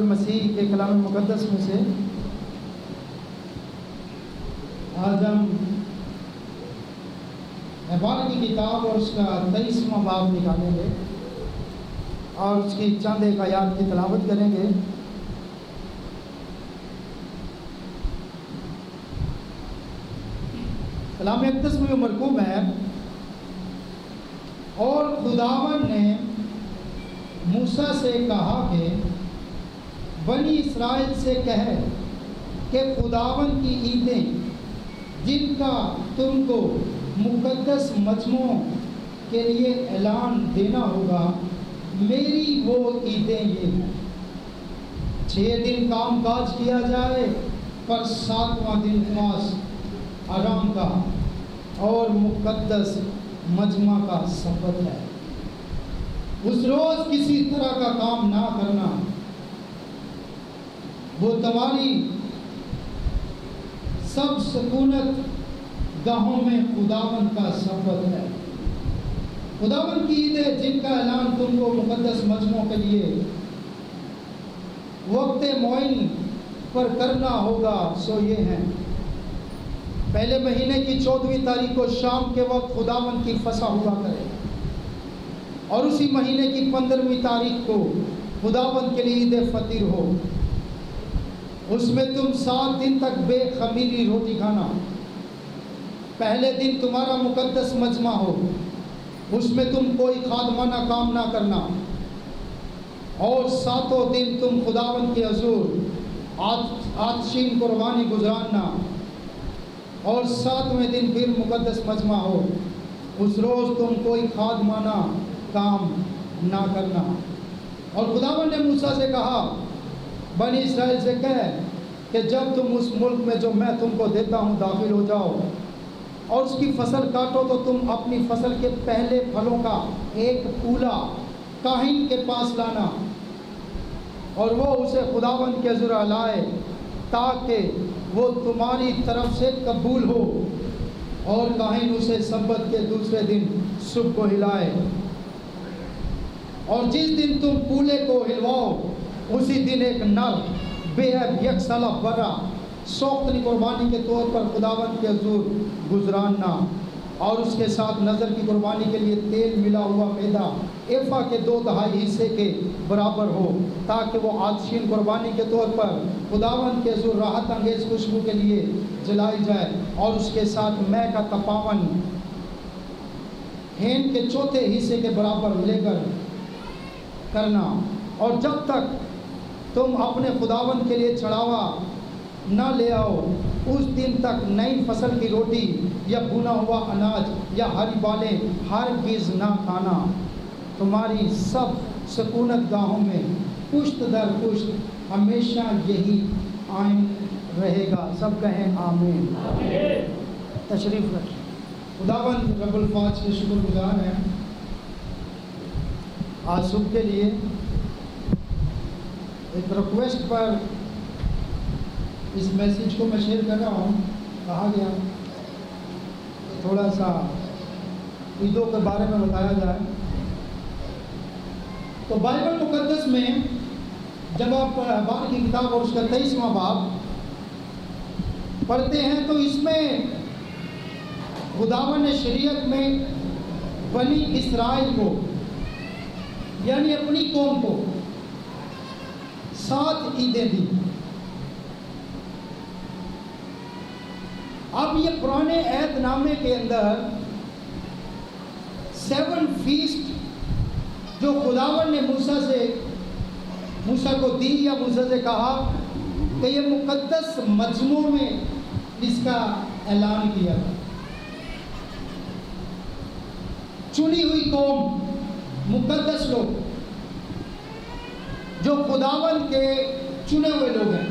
यसुअल मसीह के कलाम मुक़द्दस में से आज हम अहबार की किताब और उसका 23वां बाब निकालेंगे और उसकी चंद एक आयात की तिलावत करेंगे। कलाम मुक़द्दस में मरकूब है, और खुदावन ने मूसा से कहा कि बनी इस्राएल से कह कि खुदावन की ईदें जिनका तुमको मुक़द्दस मजमों के लिए ऐलान देना होगा, मेरी वो ईदें ये हैं। 6 दिन काम काज किया जाए, पर 7वां दिन खास आराम का और मुक़द्दस मजमा का सबत है। उस रोज़ किसी तरह का काम ना करना, वो तुम्हारी सब सुकूनत गाहों में खुदावन का सबत है। खुदावन की ईदें जिनका ऐलान तुमको मुक़द्दस मजमों के लिए वक्त मुअय्यन पर करना होगा, सो ये हैं। पहले महीने की 14वीं तारीख को शाम के वक्त खुदावन की फसह हुआ करे, और उसी महीने की 15वीं तारीख को खुदावन के लिए ईद फतीर हो। उसमें तुम 7 दिन तक बेखमीरी रोटी खाना। पहले दिन तुम्हारा मुक़द्दस मजमा हो, उसमें तुम कोई खादमाना काम ना करना, और 7 दिन तुम खुदावन के हुज़ूर आतशीन कुर्बानी गुज़राना, और 7वें दिन फिर मुक़द्दस मजमा हो। उस रोज़ तुम कोई खादमाना काम ना करना। और खुदावन ने मूसा से कहा, बनी इस्राएल से कह कि जब तुम उस मुल्क में जो मैं तुमको देता हूँ दाखिल हो जाओ और उसकी फसल काटो, तो तुम अपनी फसल के पहले फलों का एक पूला काहिन के पास लाना, और वो उसे खुदावन के हुज़ूर लाए, ताकि वो तुम्हारी तरफ से कबूल हो, और काहिन उसे सब्बत के दूसरे दिन सुबह को हिलाए। और जिस दिन तुम पूले को हिलवाओ, उसी दिन एक नर बेहद यकसला बर्रा सौख्तनी कुर्बानी के तौर पर खुदावन के हुज़ूर गुजराना, और उसके साथ नज़र की कुर्बानी के लिए तेल मिला हुआ मैदा एफा के 2/2 हिस्से के बराबर हो, ताकि वो आतशीन कुर्बानी के तौर पर खुदावन के हुज़ूर राहत अंगेज़ खुशबू के लिए जलाई जाए। और उसके साथ मैं का तपावन हेन के 4थे हिस्से के बराबर लेकर करना। और जब तक तुम अपने खुदावन के लिए चढ़ावा न ले आओ, उस दिन तक नई फसल की रोटी या भुना हुआ अनाज या हरी बालें हरगिज़ ना खाना। तुम्हारी सब सुकूनत गाहों में पुश्त दर पुश्त हमेशा यही आइन रहेगा। सब कहें आमीन। तशरीफ़ रखें। खुदावन रब्बुल फ़ाज़ के शुक्रगुज़ार हैं आज सुबह के लिए। एक रिक्वेस्ट पर इस मैसेज को मैं शेयर कर रहा हूँ। कहा गया थोड़ा सा ईदों के बारे में बताया जाए। तो बाइबल मुक़द्दस में जब आप अहबार की किताब और उसका 23वां बाब पढ़ते हैं, तो इसमें खुदावन ने शरीयत में बनी इस्राएल को, यानी अपनी कौम को 7 ईदें दी। अब ये पुराने ऐतनामे के अंदर 7 फीस्ट जो खुदावन ने मूसा को दी, या मूसा से कहा कि ये मुक़द्दस मजमों में इसका ऐलान किया था। चुनी हुई कौम, मुक़द्दस लोग जो खुदावन के चुने हुए लोग हैं,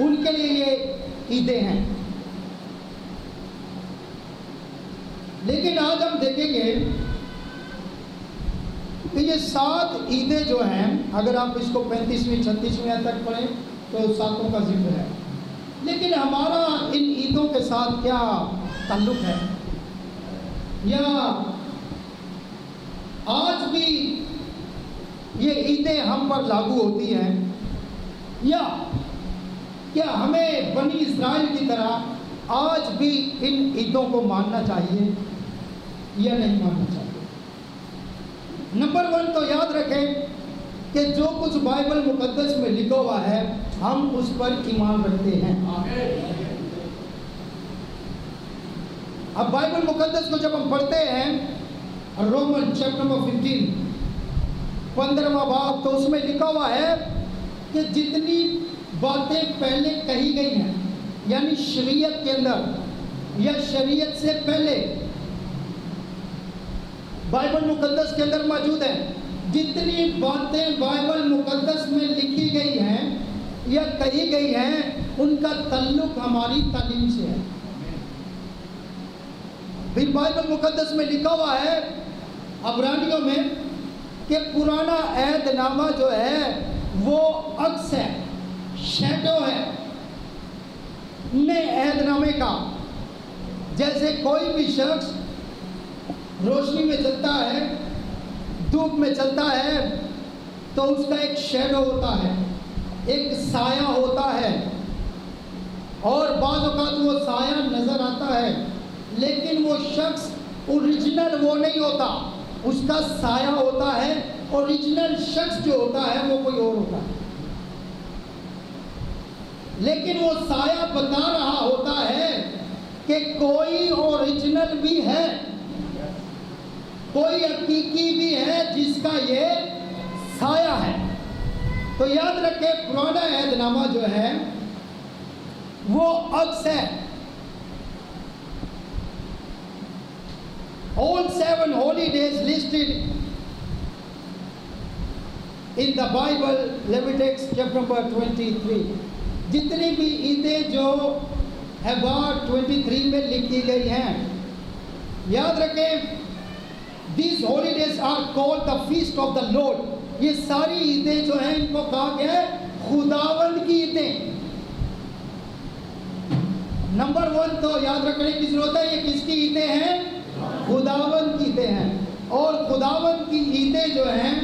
उनके लिए ये ईदें हैं। लेकिन आज हम देखेंगे कि ये 7 ईदें जो हैं, अगर आप इसको 35वीं 36वीं तक पढ़ें तो 7 का जिक्र है। लेकिन हमारा इन ईदों के साथ क्या ताल्लुक़ है, या आज भी ये ईदें हम पर लागू होती हैं या क्या हमें बनी इस्राइल की तरह आज भी इन ईदों को मानना चाहिए या नहीं मानना चाहिए? नंबर 1 तो याद रखें कि जो कुछ बाइबल मुकद्दस में लिखा हुआ है हम उस पर ईमान रखते हैं। अब बाइबल मुकद्दस को जब हम पढ़ते हैं, रोमन चैप्टर नंबर 15 15वां बाब, तो उसमें लिखा हुआ है कि जितनी बातें पहले कही गई हैं, यानी शरीयत के अंदर या शरीयत से पहले बाइबल मुकद्दस के अंदर मौजूद है, जितनी बातें बाइबल मुकद्दस में लिखी गई हैं या कही गई हैं, उनका ताल्लुक हमारी तालीम से है। फिर बाइबल मुकद्दस में लिखा हुआ है अब्रानियों में कि पुराना अहदनामा जो है वो अक्स है, शैडो है नए अहदनामे का। जैसे कोई भी शख्स रोशनी में चलता है, धूप में चलता है, तो उसका एक शैडो होता है, एक साया होता है, और बाज़ औक़ात वो साया नज़र आता है, लेकिन वो शख्स ओरिजिनल वो नहीं होता, उसका साया होता है। ओरिजिनल शख्स जो होता है वो कोई और होता है, लेकिन वो साया बता रहा होता है कि कोई ओरिजिनल भी है, कोई हकीकी भी है जिसका ये साया है। तो याद रखें पुराना अहदनामा जो है वो अक्स है। All 7 holy days listed in the Bible, Leviticus chapter number 23, जितनी भी ईदें जो अबार 23 में लिखी गई हैं, याद रखें these holy days are called the feast of the Lord। ये सारी ईदें जो हैं इनको कहा गया है खुदावंद की ईदें। नंबर 1 तो याद रखने की जरूरत है, ये किसकी ईदें हैं? खुदावंद की ईदें हैं। और खुदावंद की ईदें जो हैं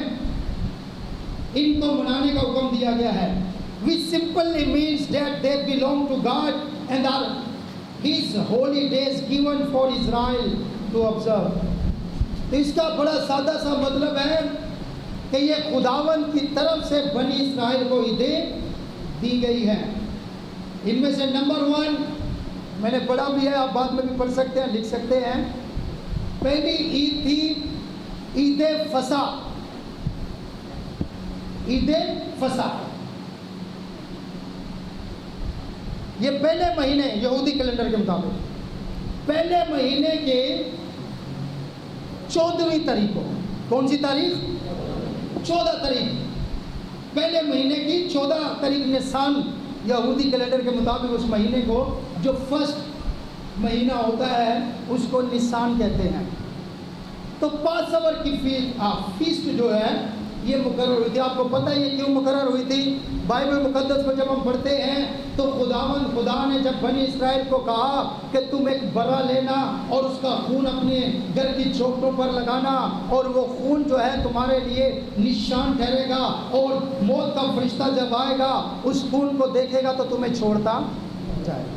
इनको मनाने का हुक्म दिया गया है, which simply means that they belong to God and are His holy days given for Israel to observe। तो इसका बड़ा सादा सा मतलब है कि ये खुदावंद की तरफ से बनी इस्राइल को ईदें दी गई हैं। इनमें से नंबर 1 मैंने पढ़ा भी है, आप बाद में भी पढ़ सकते हैं, लिख सकते हैं। पहली ईद थी ईदे फसा। ईदे फसा ये पहले महीने यहूदी कैलेंडर के मुताबिक पहले महीने के 14वीं तारीख को, कौन सी तारीख? 14 तारीख, पहले महीने की 14 तारीख निसान यहूदी कैलेंडर के मुताबिक उस महीने को जो फर्स्ट महीना होता है उसको निसान कहते हैं। तो पास ओवर की फीस्ट जो है ये मुकर्रर हुई थी। आपको पता है ये क्यों मुकर्रर हुई थी? बाइबल मुकद्दस में जब हम पढ़ते हैं तो खुदा ने जब बनी इस्राइल को कहा कि तुम एक बरा लेना और उसका खून अपने घर की चोटों पर लगाना, और वो खून जो है तुम्हारे लिए निशान ठहरेगा, और मौत का फरिश्ता जब आएगा उस खून को देखेगा तो तुम्हें छोड़ता जाएगा।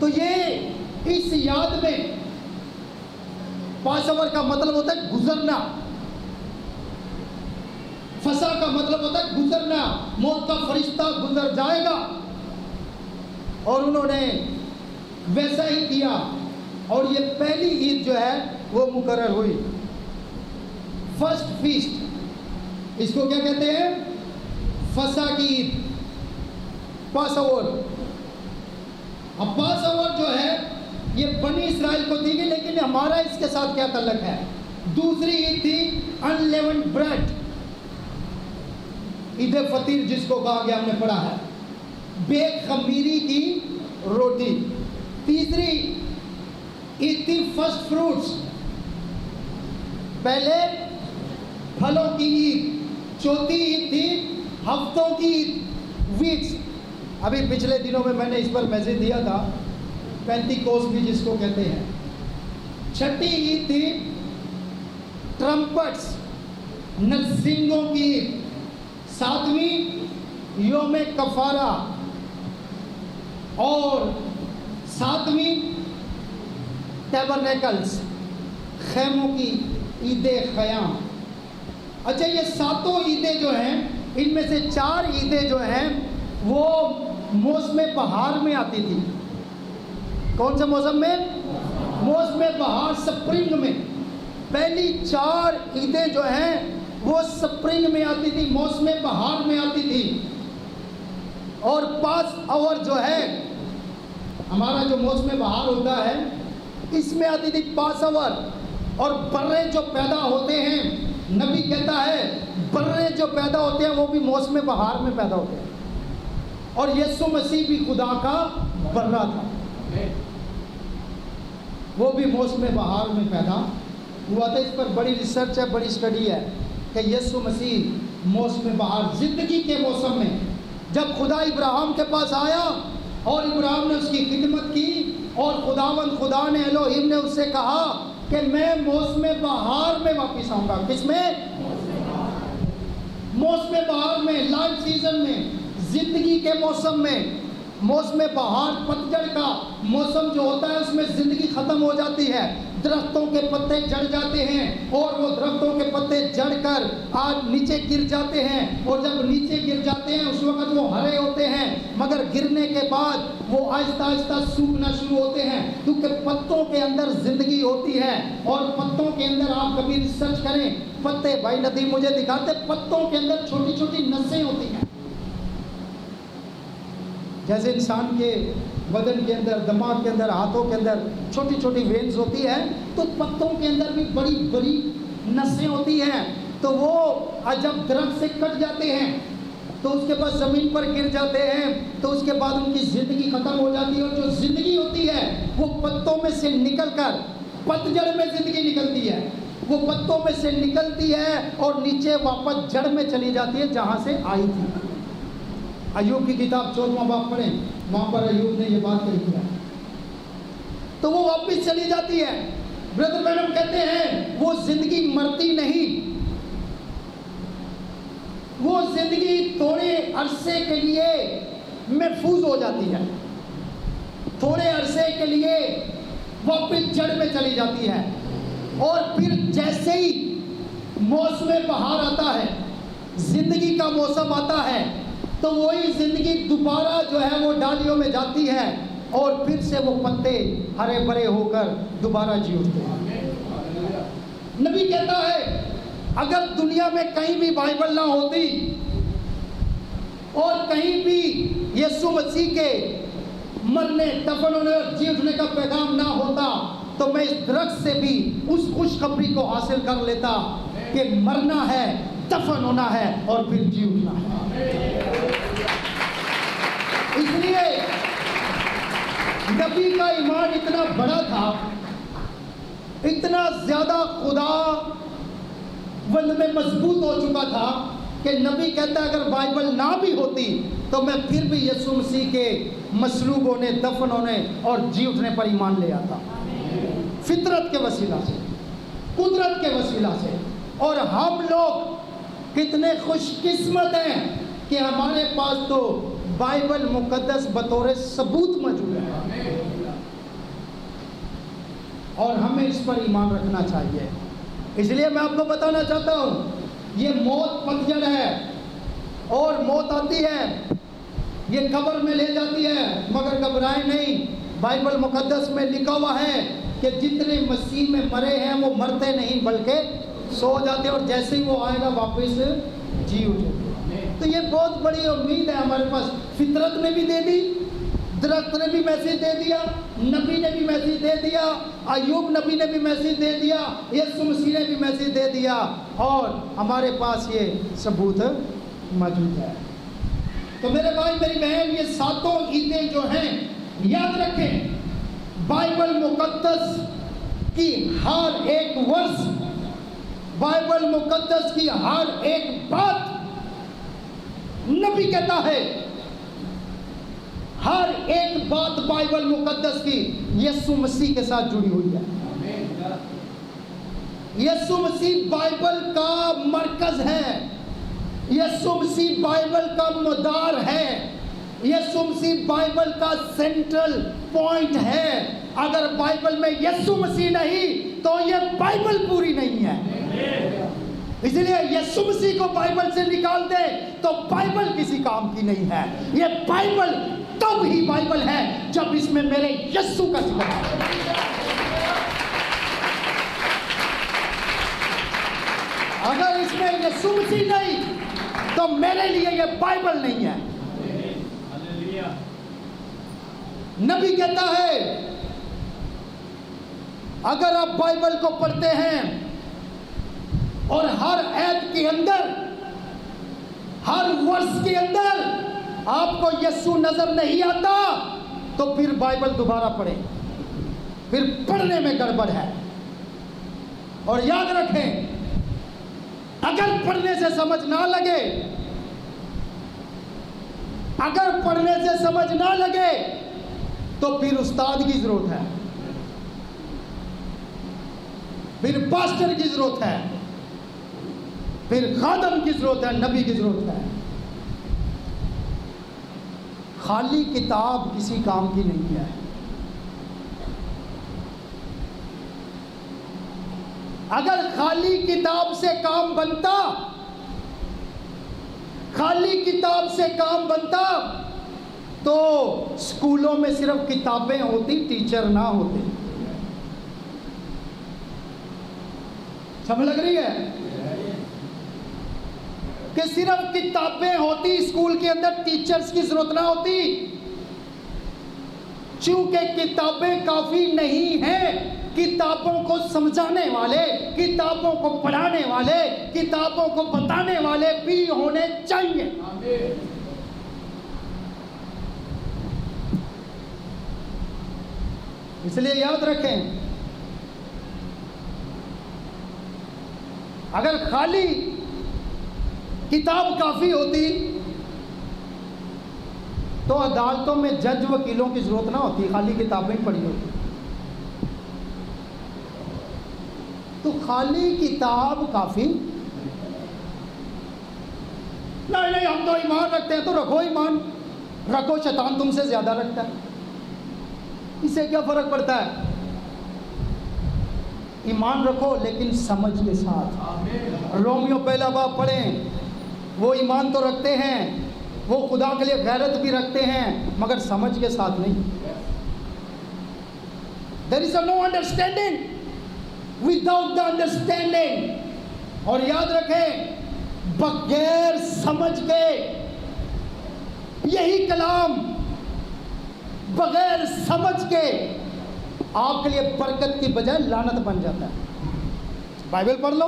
तो ये इस याद में पासओवर का मतलब होता है गुजरना, फसा का मतलब होता है गुजरना, मौत का फरिश्ता गुजर जाएगा। और उन्होंने वैसा ही किया, और ये पहली ईद जो है वो मुकर्रर हुई, फर्स्ट फीस्ट। इसको क्या कहते हैं? फसा की ईद, पासओवर। अब पासओवर जो है ये बनी इस्राइल को दी गई, लेकिन हमारा इसके साथ क्या ताल्लुक है? दूसरी ईद थी अनलेवन्ड ब्रेड, ईद फतीर जिसको कहा गया, हमने पढ़ा है, बेखमीरी की रोटी। तीसरी ईद थी फर्स्ट फ्रूट्स, पहले फलों की ईद। चौथी ईद थी हफ्तों की ईद, वीक्स। अभी पिछले दिनों में मैंने इस पर मैसेज दिया था, पेंटिकोस्ट भी जिसको कहते हैं। छठी ईद थी ट्रम्पट्स, नरसिंगों की ईद, 7वीं योम कफारा और 7वीं टैबरनेकल्स, खैमों की ईद ख़याम। अच्छा, ये सातों ईदें जो हैं, इनमें से 4 ईदें जो हैं वो मौसम बहार में आती थी। कौन से मौसम में? मौसम बहार, स्प्रिंग में। पहली 4 ईदें जो हैं वो स्प्रिंग में आती थी, मौसम बहार में आती थी। और पास ओवर जो है, हमारा जो मौसम बहार होता है, इसमें आती थी पास ओवर। और बर्रे जो पैदा होते हैं, नबी कहता है बर्रे जो पैदा होते हैं वो भी मौसम बहार में पैदा होते हैं। और यीशु मसीह भी खुदा का बर्रा था, वो भी मौसम बहार में पैदा हुआ था। इस पर बड़ी रिसर्च है, बड़ी स्टडी है कि यीशु मसीह मौसम बहार, ज़िंदगी के मौसम में, जब खुदा इब्राहिम के पास आया और इब्राहिम ने उसकी खिदमत की और खुदा ने एलोहिम ने उससे कहा कि मैं मौसम बहार में वापस आऊँगा। किसमें? मौसम बहार में, लाइफ सीजन में, ज़िंदगी के मौसम में। मौसम बहार पतझड़ का मौसम जो होता है उसमें ज़िंदगी ख़त्म हो जाती है, दरख्तों के पत्ते झड़ जाते हैं और वो दरख्तों के पत्ते झड़कर आज नीचे गिर जाते हैं। और जब नीचे गिर जाते हैं उस वक़्त वो हरे होते हैं, मगर गिरने के बाद वो आहिस्ता आहिस्ता सूखना शुरू होते हैं, क्योंकि पत्तों के अंदर ज़िंदगी होती है। और पत्तों के अंदर आप कभी रिसर्च करें, पत्ते, भाई नदीम मुझे दिखाते, पत्तों के अंदर छोटी छोटी नसें होती हैं। जैसे इंसान के बदन के अंदर, दिमाग के अंदर, हाथों के अंदर छोटी छोटी वेन्स होती है, तो पत्तों के अंदर भी बड़ी बड़ी नसें होती हैं। तो वो जब दरख्त से कट जाते हैं तो उसके बाद ज़मीन पर गिर जाते हैं, तो उसके बाद उनकी ज़िंदगी ख़त्म हो जाती है। और जो ज़िंदगी होती है वो पत्तों में से निकलकर पतझड़ में ज़िंदगी निकलती है, वो पत्तों में से निकलती है और नीचे वापस जड़ में चली जाती है जहाँ से आई थी। अय्यूब की किताब 14वां बाब पढ़ें, वहाँ पर अय्यूब ने ये बात कही है। तो वो वापस चली जाती है। ब्रदर मैडम कहते हैं वो ज़िंदगी मरती नहीं, वो ज़िंदगी थोड़े अरसे के लिए महफूज हो जाती है, थोड़े अरसे के लिए वापस जड़ में चली जाती है। और फिर जैसे ही मौसम बहार आता है, ज़िंदगी का मौसम आता है, तो वही ज़िंदगी दोबारा जो है वो डालियों में जाती है और फिर से वो पत्ते हरे भरे होकर दोबारा जी उठते हैं। नबी कहता है अगर दुनिया में कहीं भी बाइबल ना होती और कहीं भी यीशु मसीह के मरने, दफन होने और जी उठने का पैगाम ना होता, तो मैं इस दरख्त से भी उस खुशखबरी को हासिल कर लेता कि मरना है, दफन होना है और फिर जी उठना है। इसलिए नबी का ईमान इतना बड़ा था, इतना ज़्यादा खुदा वंद में मजबूत हो चुका था कि नबी कहता अगर बाइबल ना भी होती तो मैं फिर भी यीशु मसीह के मसलूब होने, दफन होने और जी उठने पर ईमान ले आता, फितरत के वसीला से, कुदरत के वसीला से। और हम लोग कितने खुशकिस्मत हैं कि हमारे पास तो बाइबल मुकद्दस बतौर सबूत मौजूद है और हमें इस पर ईमान रखना चाहिए। इसलिए मैं आपको बताना चाहता हूँ, ये मौत पतझड़ है और मौत आती है, ये कब्र में ले जाती है, मगर घबराए नहीं। बाइबल मुकद्दस में लिखा हुआ है कि जितने मसीह में मरे हैं वो मरते नहीं बल्कि सो जाते, और जैसे ही वो आएगा वापस जी उठेंगे। तो ये बहुत बड़ी उम्मीद है हमारे पास। फितरत ने भी दे दी, दरख्त ने भी मैसेज दे दिया, नबी ने भी मैसेज दे दिया, अय्यूब नबी ने भी मैसेज दे दिया, यीशु मसीह ने भी मैसेज दे दिया, और हमारे पास ये सबूत मौजूद है। तो मेरे भाई मेरी बहन, ये सातों ईदें जो हैं याद रखें, बाइबल मुकद्दस की हर एक वर्ष, बाइबल मुकद्दस की हर एक बात नबी कहता है, हर एक बात बाइबल मुकद्दस की यीशु मसीह के साथ जुड़ी हुई है। यीशु मसीह बाइबल का मरकज है, यीशु मसीह बाइबल का मदार है, यीशु मसीह बाइबल का सेंट्रल पॉइंट है। अगर बाइबल में यीशु मसीह नहीं तो ये बाइबल पूरी नहीं है। इसलिए यीशु मसीह को बाइबल से निकाल दे तो बाइबल किसी काम की नहीं है। ये बाइबल तब ही बाइबल है जब इसमें मेरे यीशु का जिक्र है। अगर इसमें यीशु मसीह नहीं तो मेरे लिए ये बाइबल नहीं है। नबी कहता है अगर आप बाइबल को पढ़ते हैं और हर ऐत के अंदर, हर वर्ष के अंदर आपको यीशु नजर नहीं आता तो फिर बाइबल दोबारा पढ़ें, फिर पढ़ने में गड़बड़ है। और याद रखें, अगर पढ़ने से समझ ना लगे, अगर पढ़ने से समझ ना लगे तो फिर उस्ताद की जरूरत है, फिर पास्टर की जरूरत है, फिर खादम की जरूरत है, नबी की जरूरत है। खाली किताब किसी काम की नहीं है। अगर खाली किताब से काम बनता, खाली किताब से काम बनता तो स्कूलों में सिर्फ किताबें होती, टीचर ना होते। समझ लग रही है कि सिर्फ किताबें होती, स्कूल के अंदर टीचर्स की जरूरत ना होती। चूंकि किताबें काफी नहीं हैं, किताबों को समझाने वाले, किताबों को पढ़ाने वाले, किताबों को बताने वाले भी होने चाहिए। इसलिए याद रखें, अगर खाली किताब काफी होती तो अदालतों में जज वकीलों की जरूरत ना होती, खाली किताबें ही पढ़ी होती। तो खाली किताब काफी नहीं, हम तो ईमान रखते हैं। तो रखो ईमान, रखो, शैतान तुमसे ज्यादा रखता है, इससे क्या फर्क पड़ता है? ईमान रखो लेकिन समझ के साथ। रोमियो पहला बाब पढ़ें, वो ईमान तो रखते हैं, वो खुदा के लिए गैरत भी रखते हैं, मगर समझ के साथ नहीं। There is no understanding without the understanding. और याद रखें, बगैर समझ के यही कलाम बगैर समझ के आपके लिए बरकत की बजाय लानत बन जाता है। बाइबल पढ़ लो,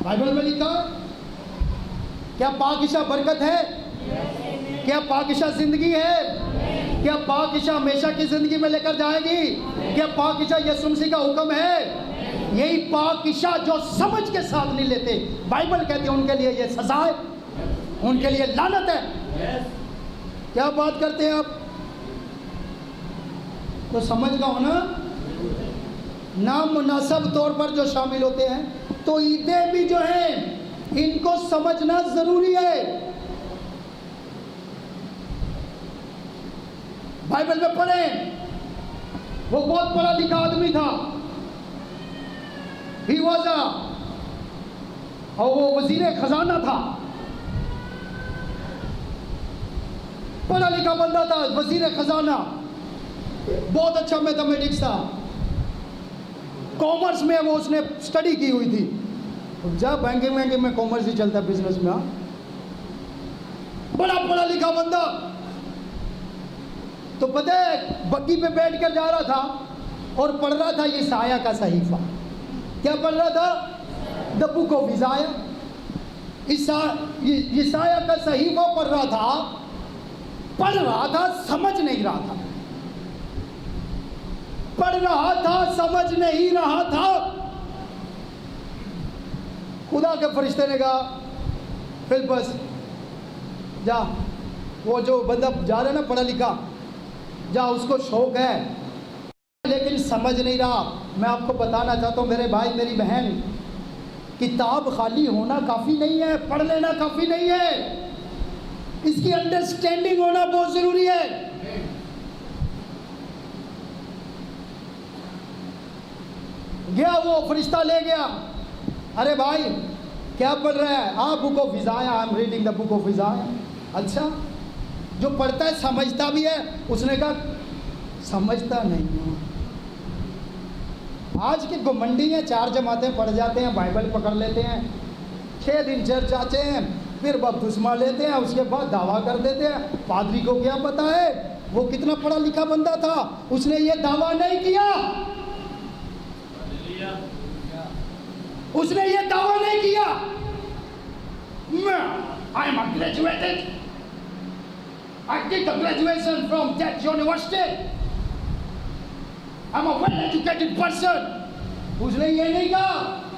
बाइबल में लिखा क्या पाकिशा बरकत है? क्या पाकिशा जिंदगी है? क्या पाकिशा हमेशा की जिंदगी में लेकर जाएगी? क्या पाकिशा यीशु मसीह का हुक्म है? यही पाकिशा जो समझ के साथ नहीं लेते, बाइबल कहती है उनके लिए ये सजा है, उनके लिए लानत है। क्या बात करते हैं आप? तो समझ का होना नामुनासिब तौर पर जो शामिल होते हैं, तो ईदें भी जो हैं इनको समझना जरूरी है। बाइबल में पढ़ें, वो बहुत बड़ा लिखा आदमी था, ही वाज और वो वजीर खजाना था, पढ़ा लिखा बंदा था, वजीर खजाना, बहुत अच्छा मैथमेटिक्स था, कॉमर्स में वो उसने स्टडी की हुई थी। जा बैंकिंग में कॉमर्स ही चलता है, बिजनेस में। बड़ा पढ़ा लिखा बंदा। तो पता है बग्गी पे बैठ कर जा रहा था और पढ़ रहा था यशायाह का सहीफा। क्या पढ़ रहा था? द बुक ऑफ यशायाह का सहीफा पढ़ रहा था, समझ नहीं रहा था, पढ़ रहा था, समझ नहीं रहा था। खुदा के फरिश्ते ने कहा फिर बस जा, वो जो बंदा जा रहा है ना पढ़ा लिखा, जा, उसको शौक है लेकिन समझ नहीं रहा। मैं आपको बताना चाहता हूँ मेरे भाई मेरी बहन, किताब खाली होना काफ़ी नहीं है, पढ़ लेना काफ़ी नहीं है, इसकी अंडरस्टैंडिंग होना बहुत ज़रूरी है। गया वो फरिश्ता ले गया, अरे भाई क्या पढ़ रहा है? हाँ, book of Isaiah, I am reading the book of Isaiah. अच्छा, जो पढ़ता है समझता भी है? उसने कहा समझता नहीं हूँ। आज के घुमंडी हैं, 4 जमातें पढ़ जाते हैं, बाइबल पकड़ लेते हैं, 6 दिन चर्च जाते हैं, फिर बपतिस्मा लेते हैं, उसके बाद दावा कर देते हैं। पादरी को क्या पता है वो कितना पढ़ा लिखा बंदा था, उसने ये दावा नहीं किया, उसने ये दावा नहीं किया I am graduated, I did the graduation from that university, I am a well educated person. उसने ये नहीं कहा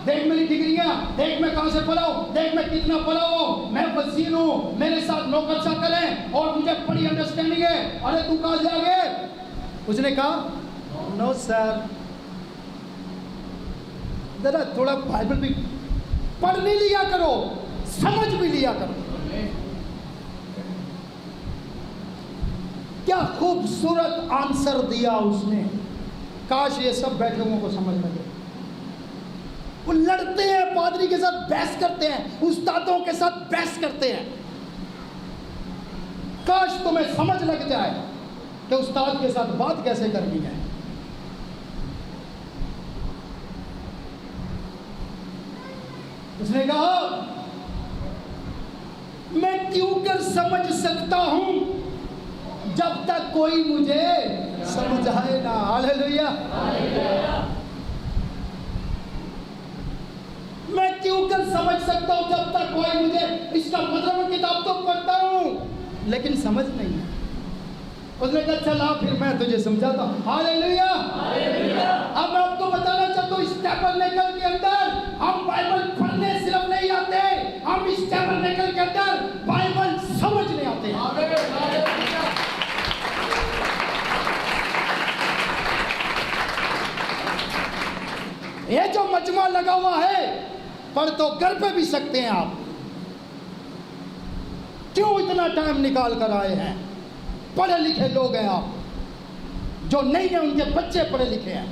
देख मेरी डिग्रियां, देख मैं कहां से पढ़ा हूं, देख मैं कितना पढ़ा हूं, मैं वजीर हूं, मेरे साथ नौकर चाकर हैं और मुझे बड़ी अंडरस्टैंडिंग है। अरे तू कहां से आ गए? उसने कहा नो सर, जरा थोड़ा बाइबल भी पढ़ नहीं लिया करो, समझ भी लिया करो। क्या खूबसूरत आंसर दिया उसने, काश ये सब बैठे हुओं को समझ लगे। वो लड़ते हैं पादरी के साथ, बहस करते हैं, उस्तादों के साथ बहस करते हैं। काश तुम्हें समझ लग जाए कि उस्ताद के साथ बात कैसे करनी है। उसने कहा मैं क्यों कर समझ सकता हूं जब तक कोई मुझे समझाए ना। हालेलुया। मैं क्यों कर समझ सकता हूं जब तक कोई मुझे, इसका मतलब किताब तो पढ़ता हूं लेकिन समझ नहीं है। उसने कहा चला फिर मैं तुझे समझाता हूं। हालेलुया। अब मैं आपको बताना चाहता हूं, इस टैबरनेकल के अंदर हम बाइबल पढ़ने सिर्फ नहीं आते, हम इस टैबरनेकल के अंदर बाइबल समझने आते हैं। ये जो मजमा लगा हुआ है, पढ़ तो घर पे भी सकते हैं आप, क्यों इतना टाइम निकाल कर आए हैं? पढ़े लिखे लोग हैं आप, जो नहीं है उनके बच्चे पढ़े लिखे हैं,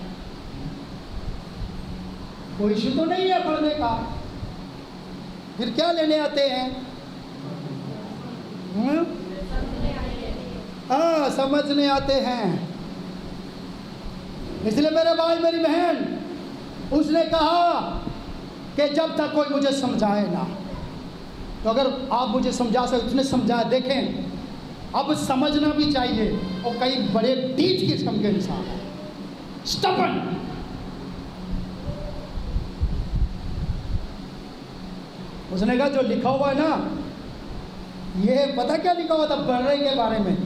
कोई इशू तो नहीं है पढ़ने का, फिर क्या लेने आते हैं? हाँ, समझने आते हैं। इसलिए मेरे भाई मेरी बहन, उसने कहा कि जब तक कोई मुझे समझाए ना, तो अगर आप मुझे समझा सकते, उसने समझाया। देखें, अब समझना भी चाहिए, और कई बड़े डीठ किस्म के इंसान हैं, स्टबर्न। उसने कहा जो लिखा हुआ है ना, ये पता क्या लिखा हुआ था बर्रे के बारे में?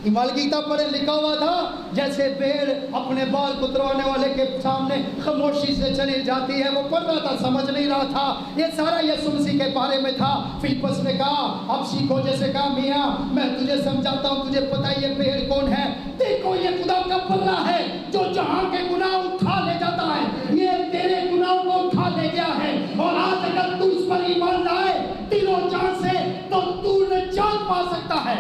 हिमालय की किताब पढ़े, लिखा हुआ था जैसे भेड़ अपने बाल कुतरवाने वाले के सामने खामोशी से चली जाती है। वो पढ़ रहा था, समझ नहीं रहा था। ये सारा यीशु मसीह के बारे में था। फिलिप्पस ने कहा अब सीखो, जैसे कहा मियाँ मैं तुझे समझाता हूँ, तुझे पता है ये भेड़ कौन है? देखो ये खुदा का बल्ला है जो जहाँ के गुनाह उठा ले जाता है। ये तेरे गुनाहों को उठा ले गया है, और आज अगर तू इस पर ईमान लाए दिलो जान से, तो तू निजात पा सकता है।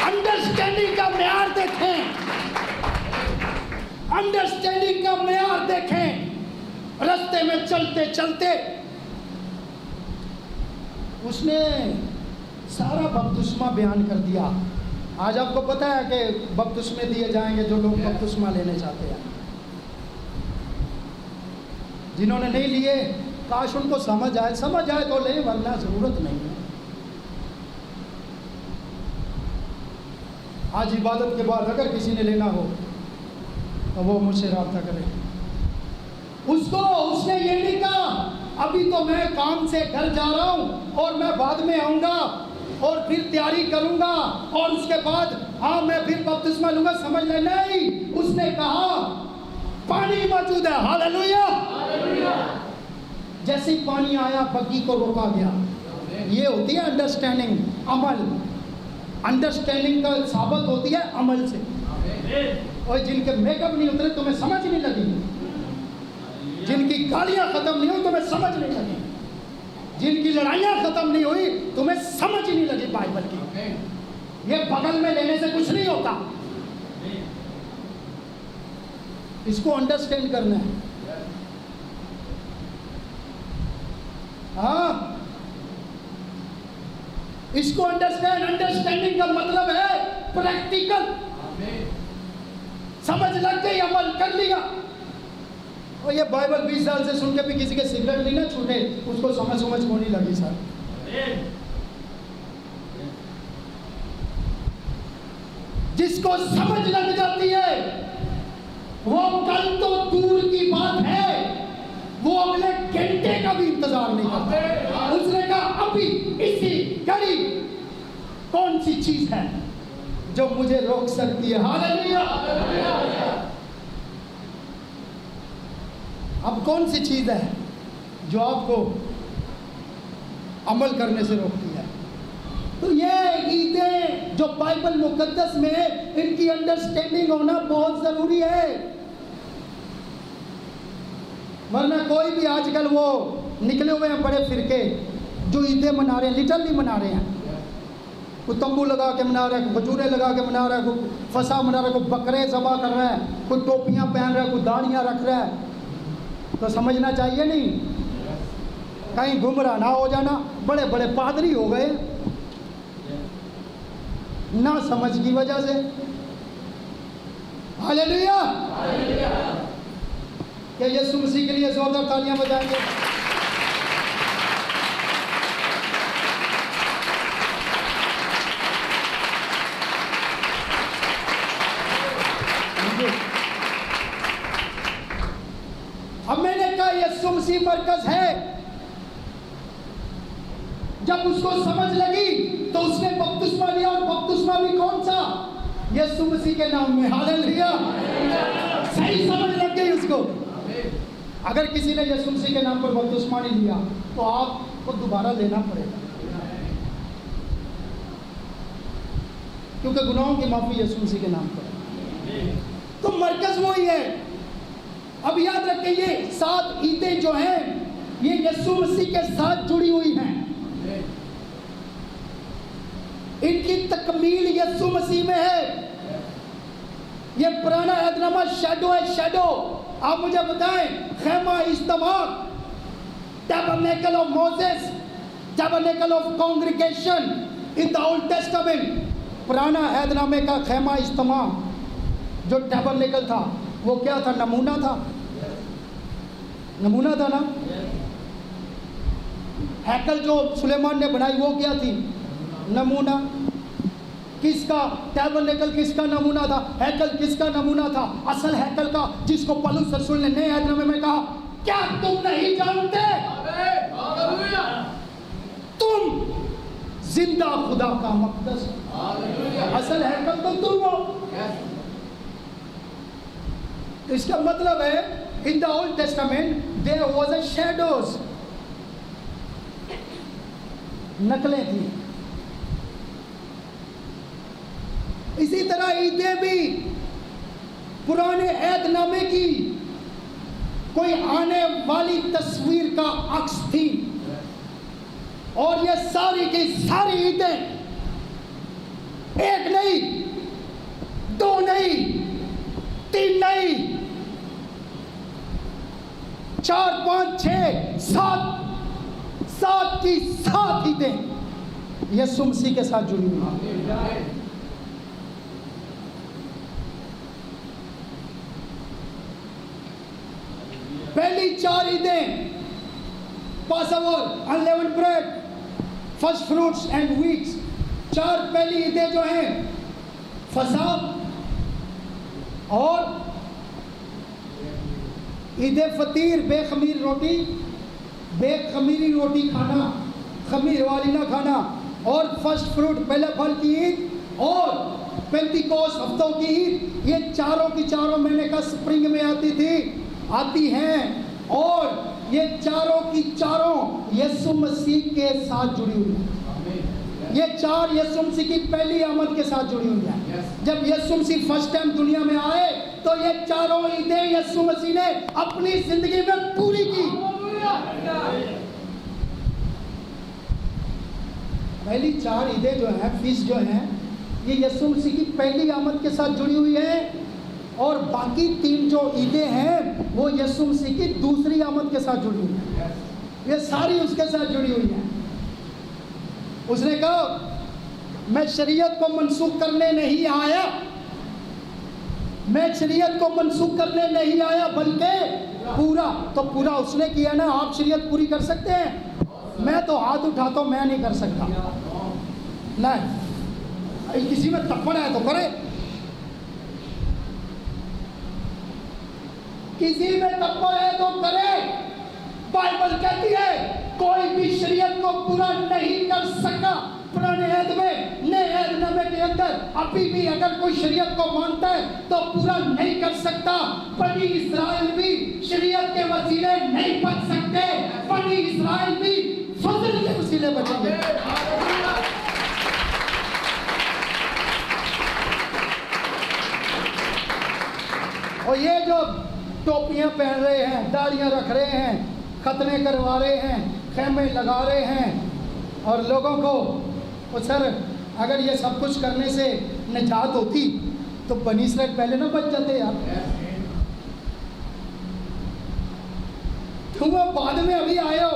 अंडरस्टैंडिंग का म्यार देखें, अंडरस्टैंडिंग का म्यार देखें। रास्ते में चलते चलते उसने सारा बपतिस्मा बयान कर दिया। आज आपको पता है कि बपतिस्मे दिए जाएंगे जो लोग बपतिस्मा लेने चाहते हैं। जिन्होंने नहीं लिए, काश उनको समझ आए तो ले, वरना जरूरत नहीं है। आज इबादत के बाद अगर किसी ने लेना हो तो वो मुझसे रब्ता करे। उसने ये नहीं कहा अभी तो मैं काम से घर जा रहा हूँ और मैं बाद में आऊँगा और फिर तैयारी करूँगा और उसके बाद हाँ मैं फिर बपतिस्मा लूँगा, समझ ले। नहीं, उसने कहा पानी मौजूद है। हालेलुया। जैसे ही पानी आया बग्गी को रोका गया। ये होती है अंडरस्टैंडिंग, अमल। अंडरस्टैंडिंग का साबित होती है अमल से। और जिनके मेकअप नहीं उतरे तुम्हें समझ नहीं लगी, जिनकी गालियां खत्म नहीं हुई तुम्हें समझ नहीं लगी, जिनकी लड़ाइयां खत्म नहीं हुई तुम्हें समझ नहीं लगी बाइबल की। ये बगल में लेने से कुछ नहीं होता, इसको अंडरस्टैंड करना है। हाँ, इसको अंडरस्टैंडिंग का मतलब है प्रैक्टिकल। समझ लग गई, अमल कर लिया। और ये बाइबल 20 साल से सुन के भी किसी के सिगरेट नहीं ना छूटे, उसको समझ होने लगी सर। जिसको समझ लग जाती है वो कल तो दूर की बात है, वो अगले घंटे का भी इंतजार नहीं करता। उसने कहा अभी इसी घड़ी कौन सी चीज है जो मुझे रोक सकती है। हालेलुया। अब कौन सी चीज है जो आपको अमल करने से रोकती है? तो ये ईदें जो बाइबल मुकद्दस में है, इनकी अंडरस्टैंडिंग होना बहुत जरूरी है। वरना कोई भी आजकल वो निकले हुए हैं बड़े फिरके जो ईदें मना रहे हैं, लिटरली मना रहे हैं। कोई तंबू लगा के मना रहा है, कोई खजूरें लगा के मना रहा है, कोई फसा मना रहा है, कोई बकरे ज़बा कर रहा है, कोई टोपियां पहन रहा है, कोई दाढ़ियां रख रहा है। तो समझना चाहिए नहीं, कहीं गुमराह ना हो जाना। बड़े बड़े पादरी हो गए ना समझ की वजह से। हालेलुया। क्या यीशु मसीह के लिए जोरदार तालियां बजाएंगे? अब मैंने कहा यीशु मसीह मरकज है। जब उसको समझ लगी तो उसने बपतिस्मा लिया, और बपतिस्मा भी कौन सा? यीशु मसीह के नाम में। हालेलुया। सही समझ लग गई उसको। अगर किसी ने यीशु मसीह के नाम पर बपतिस्मा नहीं लिया तो आपको दोबारा लेना पड़ेगा, क्योंकि गुनाहों की माफी यीशु मसीह के नाम पर। तो मरकज वही है। अब याद रखें, ये 7 ईदें जो हैं ये यीशु मसीह के साथ जुड़ी हुई हैं। इनकी तकमील यीशु मसीह में है। ये पुराना अहदनामा शैडो है, शैडो। आप मुझे बताएं, खेमा इज्तिमा, tabernacle of Moses, tabernacle of congregation in the old testament. पुराना अहदनामे का खेमा इज्तिमा जो टैबरनेकल था वो क्या था? नमूना था। नमूना था ना। हैकल जो सुलेमान ने बनाई वो क्या थी? नमूना। किसका? टैबरनेकल किसका नमूना था? हैकल किसका नमूना था? असल हैकल का, जिसको पौलुस रसूल ने नए अहदनामे में कहा, क्या तुम नहीं जानते तुम जिंदा खुदा का मक़दस हो? असल हैकल तो तुम हो। इसका मतलब है in the old testament there was a shadows, नकलें थी। इसी तरह ईदें भी पुराने अहदनामे की कोई आने वाली तस्वीर का अक्स थी। और ये सारी की सारी ईदें, एक नहीं, 2 नहीं, 3 नहीं, 4, 5, 6, 7 की 7 ईदें यीशु मसीह के साथ जुड़ी हुई। पहली 4 ईदें, Passover, unleavened bread, first fruits and weeks. 4 पहली ईदें जो हैं फसा और ईदे फतीर, बेखमीर रोटी, बेखमीरी रोटी खाना, खमीर वाली ना खाना, और फर्स्ट फ्रूट पहले फल की ईद, और पेंतिकोस हफ्तों की ईद। ये चारों की चारों महीने का स्प्रिंग में आती हैं। और ये चारों की चारों यीशु मसीह के साथ जुड़ी हुई है। ये चार यीशु मसीह की पहली आमद के साथ जुड़ी हुई है। जब यीशु मसीह फर्स्ट टाइम दुनिया में आए तो ये चारों ईदें यीशु मसीह ने अपनी जिंदगी में पूरी की। पहली चार ईदें जो है, फीस जो है, ये यीशु मसीह की पहली आमद के साथ जुड़ी हुई है, और बाकी तीन जो ईदें हैं वो यीशु मसीह की दूसरी आमद के साथ जुड़ी हुई है। ये सारी उसके साथ जुड़ी हुई है। उसने कहा मैं शरीयत को मनसूख करने नहीं आया, मैं शरीयत को मनसूख करने नहीं आया बल्कि पूरा। तो पूरा उसने किया ना। आप शरीयत पूरी कर सकते हैं? मैं तो हाथ उठाता हूं, मैं नहीं कर सकता। नहीं, किसी में तप्पड़ है तो करे, किसी में तप्पड़ है तो करे। बाइबल कहती है कोई भी शरीयत को पूरा नहीं कर सकता। पुराने ऐद में, नए ऐदनामे के अंदर अभी भी अगर कोई शरीयत को मानता है तो पूरा नहीं कर सकता। बनी इस्राएल भी शरीयत के वसीले नहीं बच सकते, बनी इस्राएल भी फजल के वसीले बचेंगे। और ये जो टोपियां पहन रहे हैं, दाढ़ियां रख रहे हैं, खतने करवा रहे हैं, खेमे लगा रहे हैं और लोगों को, वो सर अगर ये सब कुछ करने से निजात होती तो बनी इस्राएल पहले ना बच जाते यार। तुम बाद में अभी आए हो,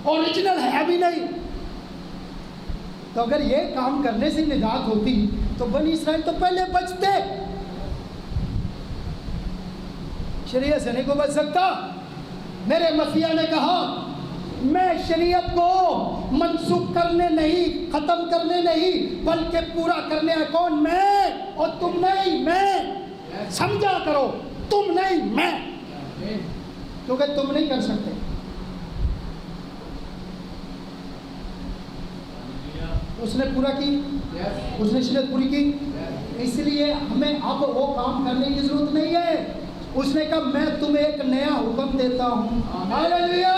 ओरिजिनल है भी नहीं। तो अगर ये काम करने से निजात होती तो बनी इस्राएल तो पहले बचते। शरीयत से नहीं को बच सकता। मेरे मसीहा ने कहा मैं शरीयत को मनसूख करने नहीं, खत्म करने नहीं, बल्कि पूरा करने है। कौन? मैं, और तुम नहीं, मैं। समझा करो, तुम नहीं, मैं, क्योंकि तुम नहीं कर सकते। उसने पूरा की, उसने शरीयत पूरी की, इसलिए हमें अब वो काम करने की जरूरत नहीं है। उसने कहा मैं तुम्हें एक नया हुक्म देता हूं। हालेलुया।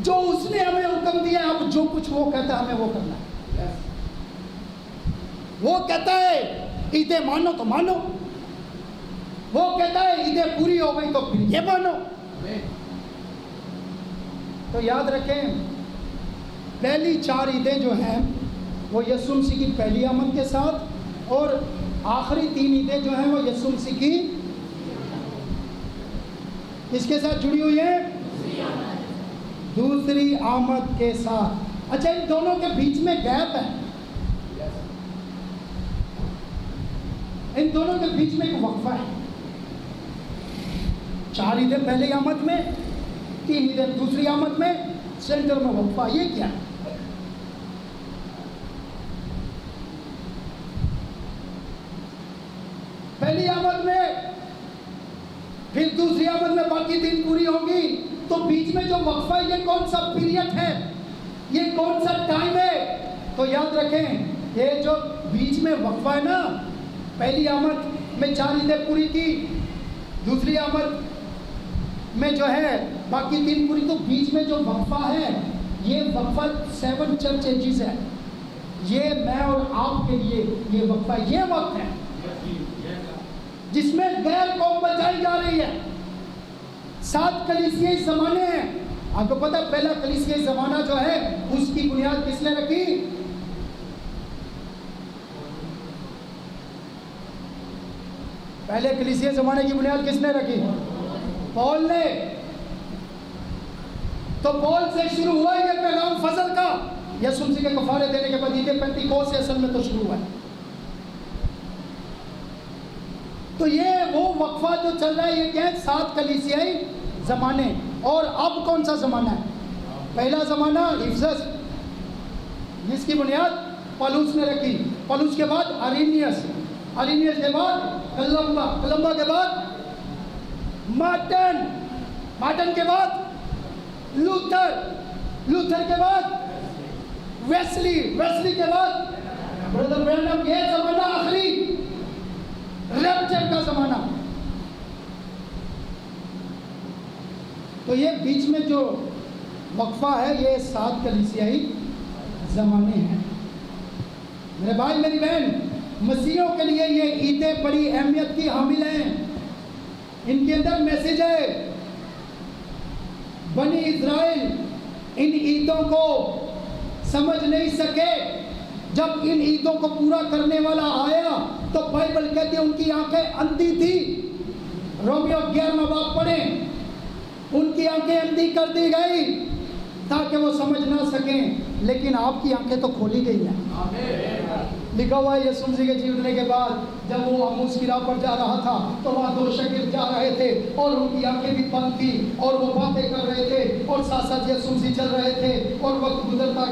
जो उसने हमें हुक्म दिया, अब जो कुछ वो कहता है हमें वो करना है। वो कहता है ईदें मानो तो मानो, वो कहता है ईदें पूरी हो गई तो फिर ये मानो। तो याद रखें, पहली चार ईदें जो हैं वो यीशु मसीह की पहली आमद के साथ, और आखिरी तीन ईदें जो हैं वो यीशु मसीह की किसके साथ जुड़ी हुई है? दूसरी आमद के साथ। अच्छा, इन दोनों के बीच में गैप है, इन दोनों के बीच में एक वक्फा है। चार ईदें पहली आमद में, तीन ईदें दूसरी आमद में, सेंटर में वक्फा। ये क्या है? पहली आमद में, फिर दूसरी आमद में बाकी दिन पूरी होगी, तो बीच में जो वक्फा है, ये कौन सा पीरियड है, ये कौन सा टाइम है? तो याद रखें, ये जो बीच में वक्फा है ना, पहली आमद में चार ईदें पूरी की, दूसरी आमद में जो है बाकी तीन पूरी, तो बीच में जो वक्फा है, ये वक्फा 7 चर्च एजेस है। ये मैं और आपके लिए ये वक्फा, ये वक्त है जिसमें गैर कौम बचाई जा रही है। 7 कलीसियाई ज़माने हैं। आपको पता है पहला कलीसियाई ज़माना जो है उसकी बुनियाद किसने रखी? पहले कलीसियाई ज़माने की बुनियाद किसने रखी? पौल ने। तो पौल से शुरू हुआ ये पैगाम फजल का। यीशु मसीह के कफारे देने के बाद ईद पेंतीकोस्त से असल में तो शुरू हुआ है। तो ये वो वक्फा जो चल रहा है, ये क्या है? 7 कलीसियाई ज़माने। और अब कौन सा ज़माना है? पहला ज़माना इफिसस, जिसकी बुनियाद पौलुस ने रखी। पौलुस के बाद अरिनियस, अरिनियस के बाद कलम्बा, कलम्बा के बाद मार्टन, मार्टन के बाद लूथर, लूथर के बाद वेस्ली, वेस्ली के बाद ब्रदर ब्रैनम। ये ज़माना आखिरी रैप्चर का ज़माना। तो ये बीच में जो वक्फा है ये 7 कलीसियाई ज़माने हैं। मेरे भाई मेरी बहन, मसीहों के लिए ये ईदें बड़ी अहमियत की हामिल हैं। इनके अंदर मैसेज है। बनी इज़राइल इन ईदों को समझ नहीं सके। जब इन ईदों को पूरा करने वाला आया तो बाइबल कहती है उनकी आंखें अंधी थी। रोमियो 11वां बाब पढ़ें, उनकी आंखें अंधी कर दी गई ताकि वो समझ ना सकें, लेकिन आपकी आंखें तो खोली गई हैं। लिखा हुआ है यीशु मसीह के जी उठने के बाद जब वो अम्मूस की राह पर जा रहा था तो वहाँ 2 शागिर्द जा रहे थे और उनकी आंखें भी बंद थी और वो बातें कर रहे थे और साथ साथ यीशु मसीह चल रहे थे और वक्त गुजरता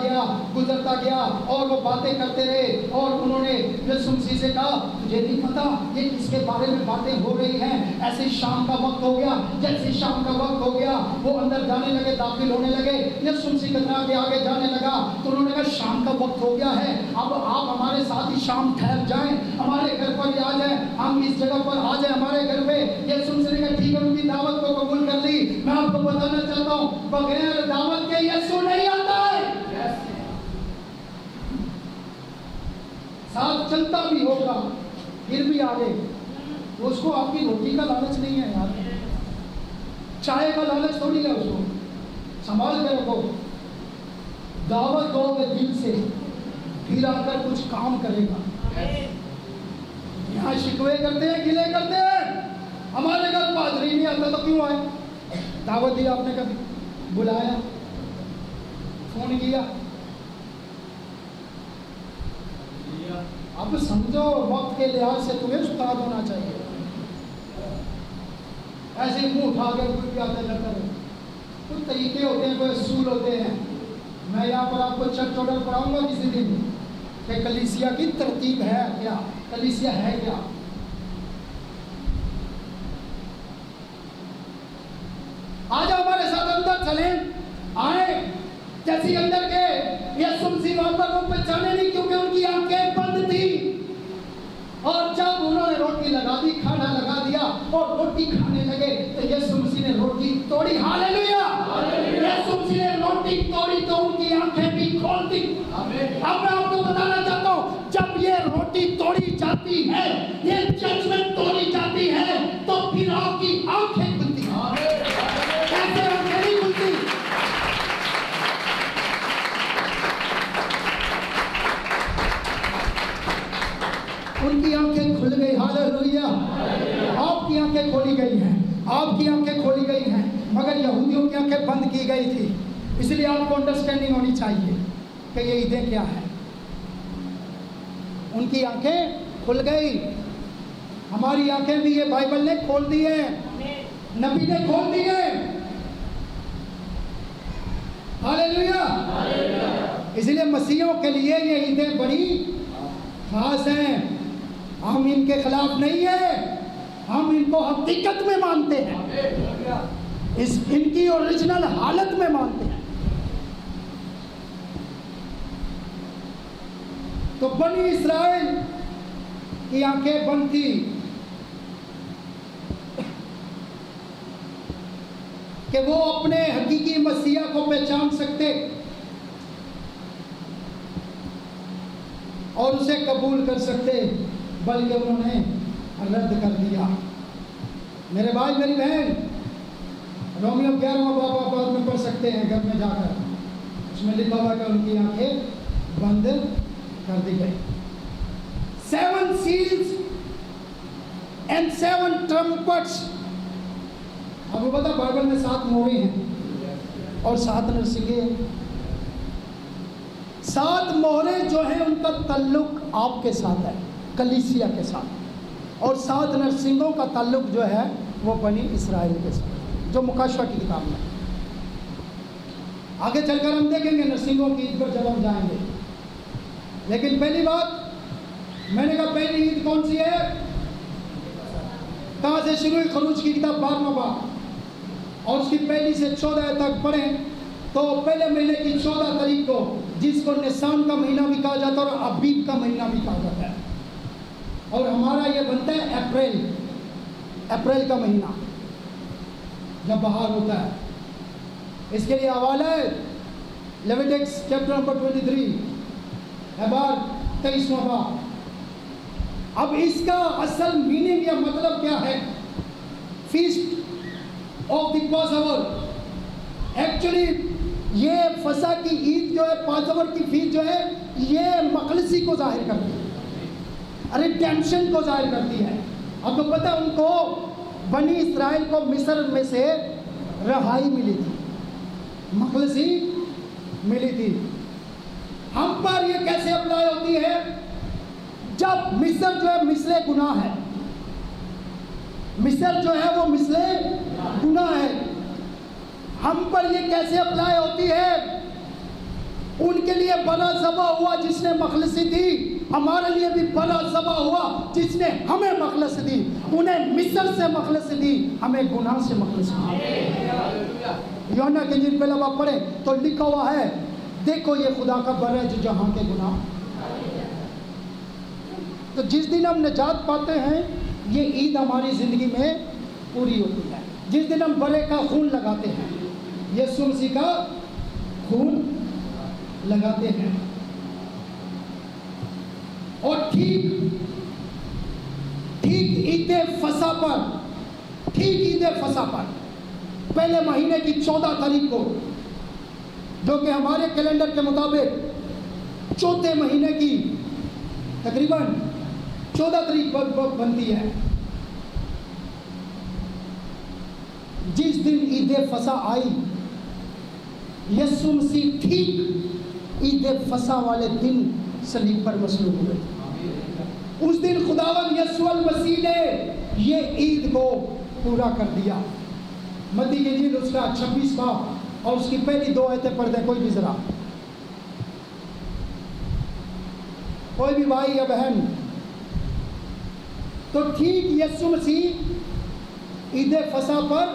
गया और वो बातें करते रहे और उन्होंने यीशु मसीह से कहा, तुझे नहीं पता ये किसके बारे में बातें हो रही हैं? ऐसे शाम का वक्त हो गया। जैसे शाम का वक्त हो गया वो अंदर जाने लगे, दाखिल होने लगे। यीशु मसीह कतरा के आगे जाने लगा तो उन्होंने कहा, शाम का वक्त हो गया है, अब आप हमारे साथ ही शाम ठहर जाएं, हमारे घर पर ही आ जाएं, हम इस जगह पर आ जाएं हमारे घर पे। यीशु मसीह ने कहा, ठीक है, उनकी दावत को कबूल कर ली। मैं आपको बताना चाहता हूँ बगैर दावत के यीशु नहीं आता है। साथ चलता भी होगा फिर भी आगे उसको आपकी रोटी का लालच नहीं है यार, चाय का लालच थोड़ी है उसको। संभाल के रखो। दावत दोगे दिल से फिर आकर कुछ काम करेगा। यहाँ शिकवे करते हैं, गिले करते हैं, हमारे घर पादरी नहीं आता तो क्यों आए? दावत दी आपने, कभी बुलाया, फोन किया? अब समझो वक्त के लिहाज से तुम्हें उस्ताद होना चाहिए। ऐसे मुंह उठा के कोई भी आता जाता है, कुछ तरीके होते हैं, कोई असूल होते हैं। मैं यहाँ पर आपको चर्च ऑर्डर पढ़ाऊंगा किसी दिन कि कलीसिया की तरतीब है क्या, कलीसिया है क्या। आज हमारे साथ अंदर चले आए। जैसे अंदर गए यीशु मसीह वहां पर वो पहचाने नहीं क्योंकि उनकी आंखें बंद थी। और जब उन्होंने रोटी लगा दी, खाना लगा दिया और रोटी खाने लगे तो यीशु मसीह ने रोटी तोड़ी। हालेलुया! यीशु मसीह ने रोटी तोड़ी तो उनकी आंखें भी खोल दी। अब मैं आपको बताना चाहता हूँ, जब ये रोटी तोड़ी जाती है, ये जजमेंट तोड़ी जाती है, तो फिर आपकी आंखें खुलती हैं। कैसे आंखें नहीं खुलती? उनकी आंखें खुल गई। हालेलुया! आपकी आंखें खोली गई हैं, आपकी आंखें खोली गई हैं, मगर यहूदियों की आंखें बंद की गई थी। इसलिए आपको अंडरस्टैंडिंग होनी चाहिए कि ये ईदें क्या है। उनकी आंखें खुल गई, हमारी आंखें भी ये बाइबल ने खोल दी है, नबी ने खोल दी है। हालेलुया! इसलिए मसीहों के लिए ये ईदें बड़ी खास हैं। हम इनके खिलाफ नहीं है, हम इनको हकीकत में मानते हैं, इस इनकी ओरिजिनल हालत में मानते हैं। तो बनी इस्राएल की आंखें बंद थी कि वो अपने हकीकी मसीहा को पहचान सकते और उसे कबूल कर सकते, बल्कि उन्होंने रद्द कर दिया। मेरे भाई मेरी बहन, रोमियो 11वां बाब बाद में पढ़ सकते हैं घर में जाकर, उसमें लिखा हुआ कि उनकी आंखें बंद कर दी गई। 7 seals and 7 trumpets। अब वो बता, बाइबल में 7 मोहरें हैं और 7 नरसिंगे हैं। 7 मोहरें जो हैं उनका ताल्लुक आपके साथ है, कलीसिया के साथ, और 7 नरसिंगों का ताल्लुक जो है वो बनी इस्राएल के साथ, जो मुकाशवा की किताब में। आगे चलकर हम देखेंगे नरसिंगों की ईद पर जब हम जाएंगे। लेकिन पहली बात मैंने कहा, पहली ईद कौन सी है? कहाँ से शुरू हुई? खरूज की किताब 12वां बाब, और उसकी पहली से 14 तक पढ़ें तो पहले महीने की 14 तारीख को, जिसको निसान का महीना भी कहा जाता है और अबीब का महीना भी कहा जाता है, और हमारा ये बनता है अप्रैल का महीना जब बाहर होता है। इसके लिए हवाला है लेविटिक्स चैप्टर नंबर 23, एबार 23वां बाब। अब इसका असल मीनिंग या मतलब क्या है? Feast of the Passover. Actually ये फसा की ईद जो है, पासओवर की फीस्ट जो है, ये मखलसी को जाहिर करती है, रिडेम्पशन को जाहिर करती है। अब तो पता उनको बनी इस्राइल को मिस्र में से रहाई मिली थी, मखलसी मिली थी। हम पर ये कैसे अप्लाई होती है? जब मिस्र जो है मिसले गुनाह है, मिस्र जो है वो मिसले गुनाह है। हम पर ये कैसे अप्लाई होती है? उनके लिए बड़ा ज़बा हुआ जिसने मखलसी दी, हमारे लिए भी बड़ा ज़बा हुआ जिसने हमें मखलसी दी। उन्हें मिस्र से मखलसी दी, हमें गुनाह से मखलसी दी। यूहन्ना के इंजील पहला बाब पढ़े तो लिखा हुआ है, देखो ये खुदा का बर है जो जहां के गुनाह। तो जिस दिन हम निजात पाते हैं, ये ईद हमारी ज़िंदगी में पूरी होती है। जिस दिन हम बरे का खून लगाते हैं, यीशु मसीह का खून लगाते हैं। और ठीक ईद फसा पर, ठीक ईद फसा पर पहले महीने की 14 तारीख को, जो कि हमारे कैलेंडर के मुताबिक चौथे महीने की तकरीबन 14 तारीख पर बनती है, जिस दिन ईद फसा आई, यीशु मसीह ठीक ईद फसा वाले दिन सलीब पर मसलूब हुए। उस दिन खुदावंद यीशु मसीह ने ये ईद को पूरा कर दिया। मत्ती की इंजील उसका 26 बाब और उसकी पहली 2 आयतें पढ़ दें कोई भी जरा, कोई भी भाई या बहन। तो ठीक यीशु मसीह ईद फसा पर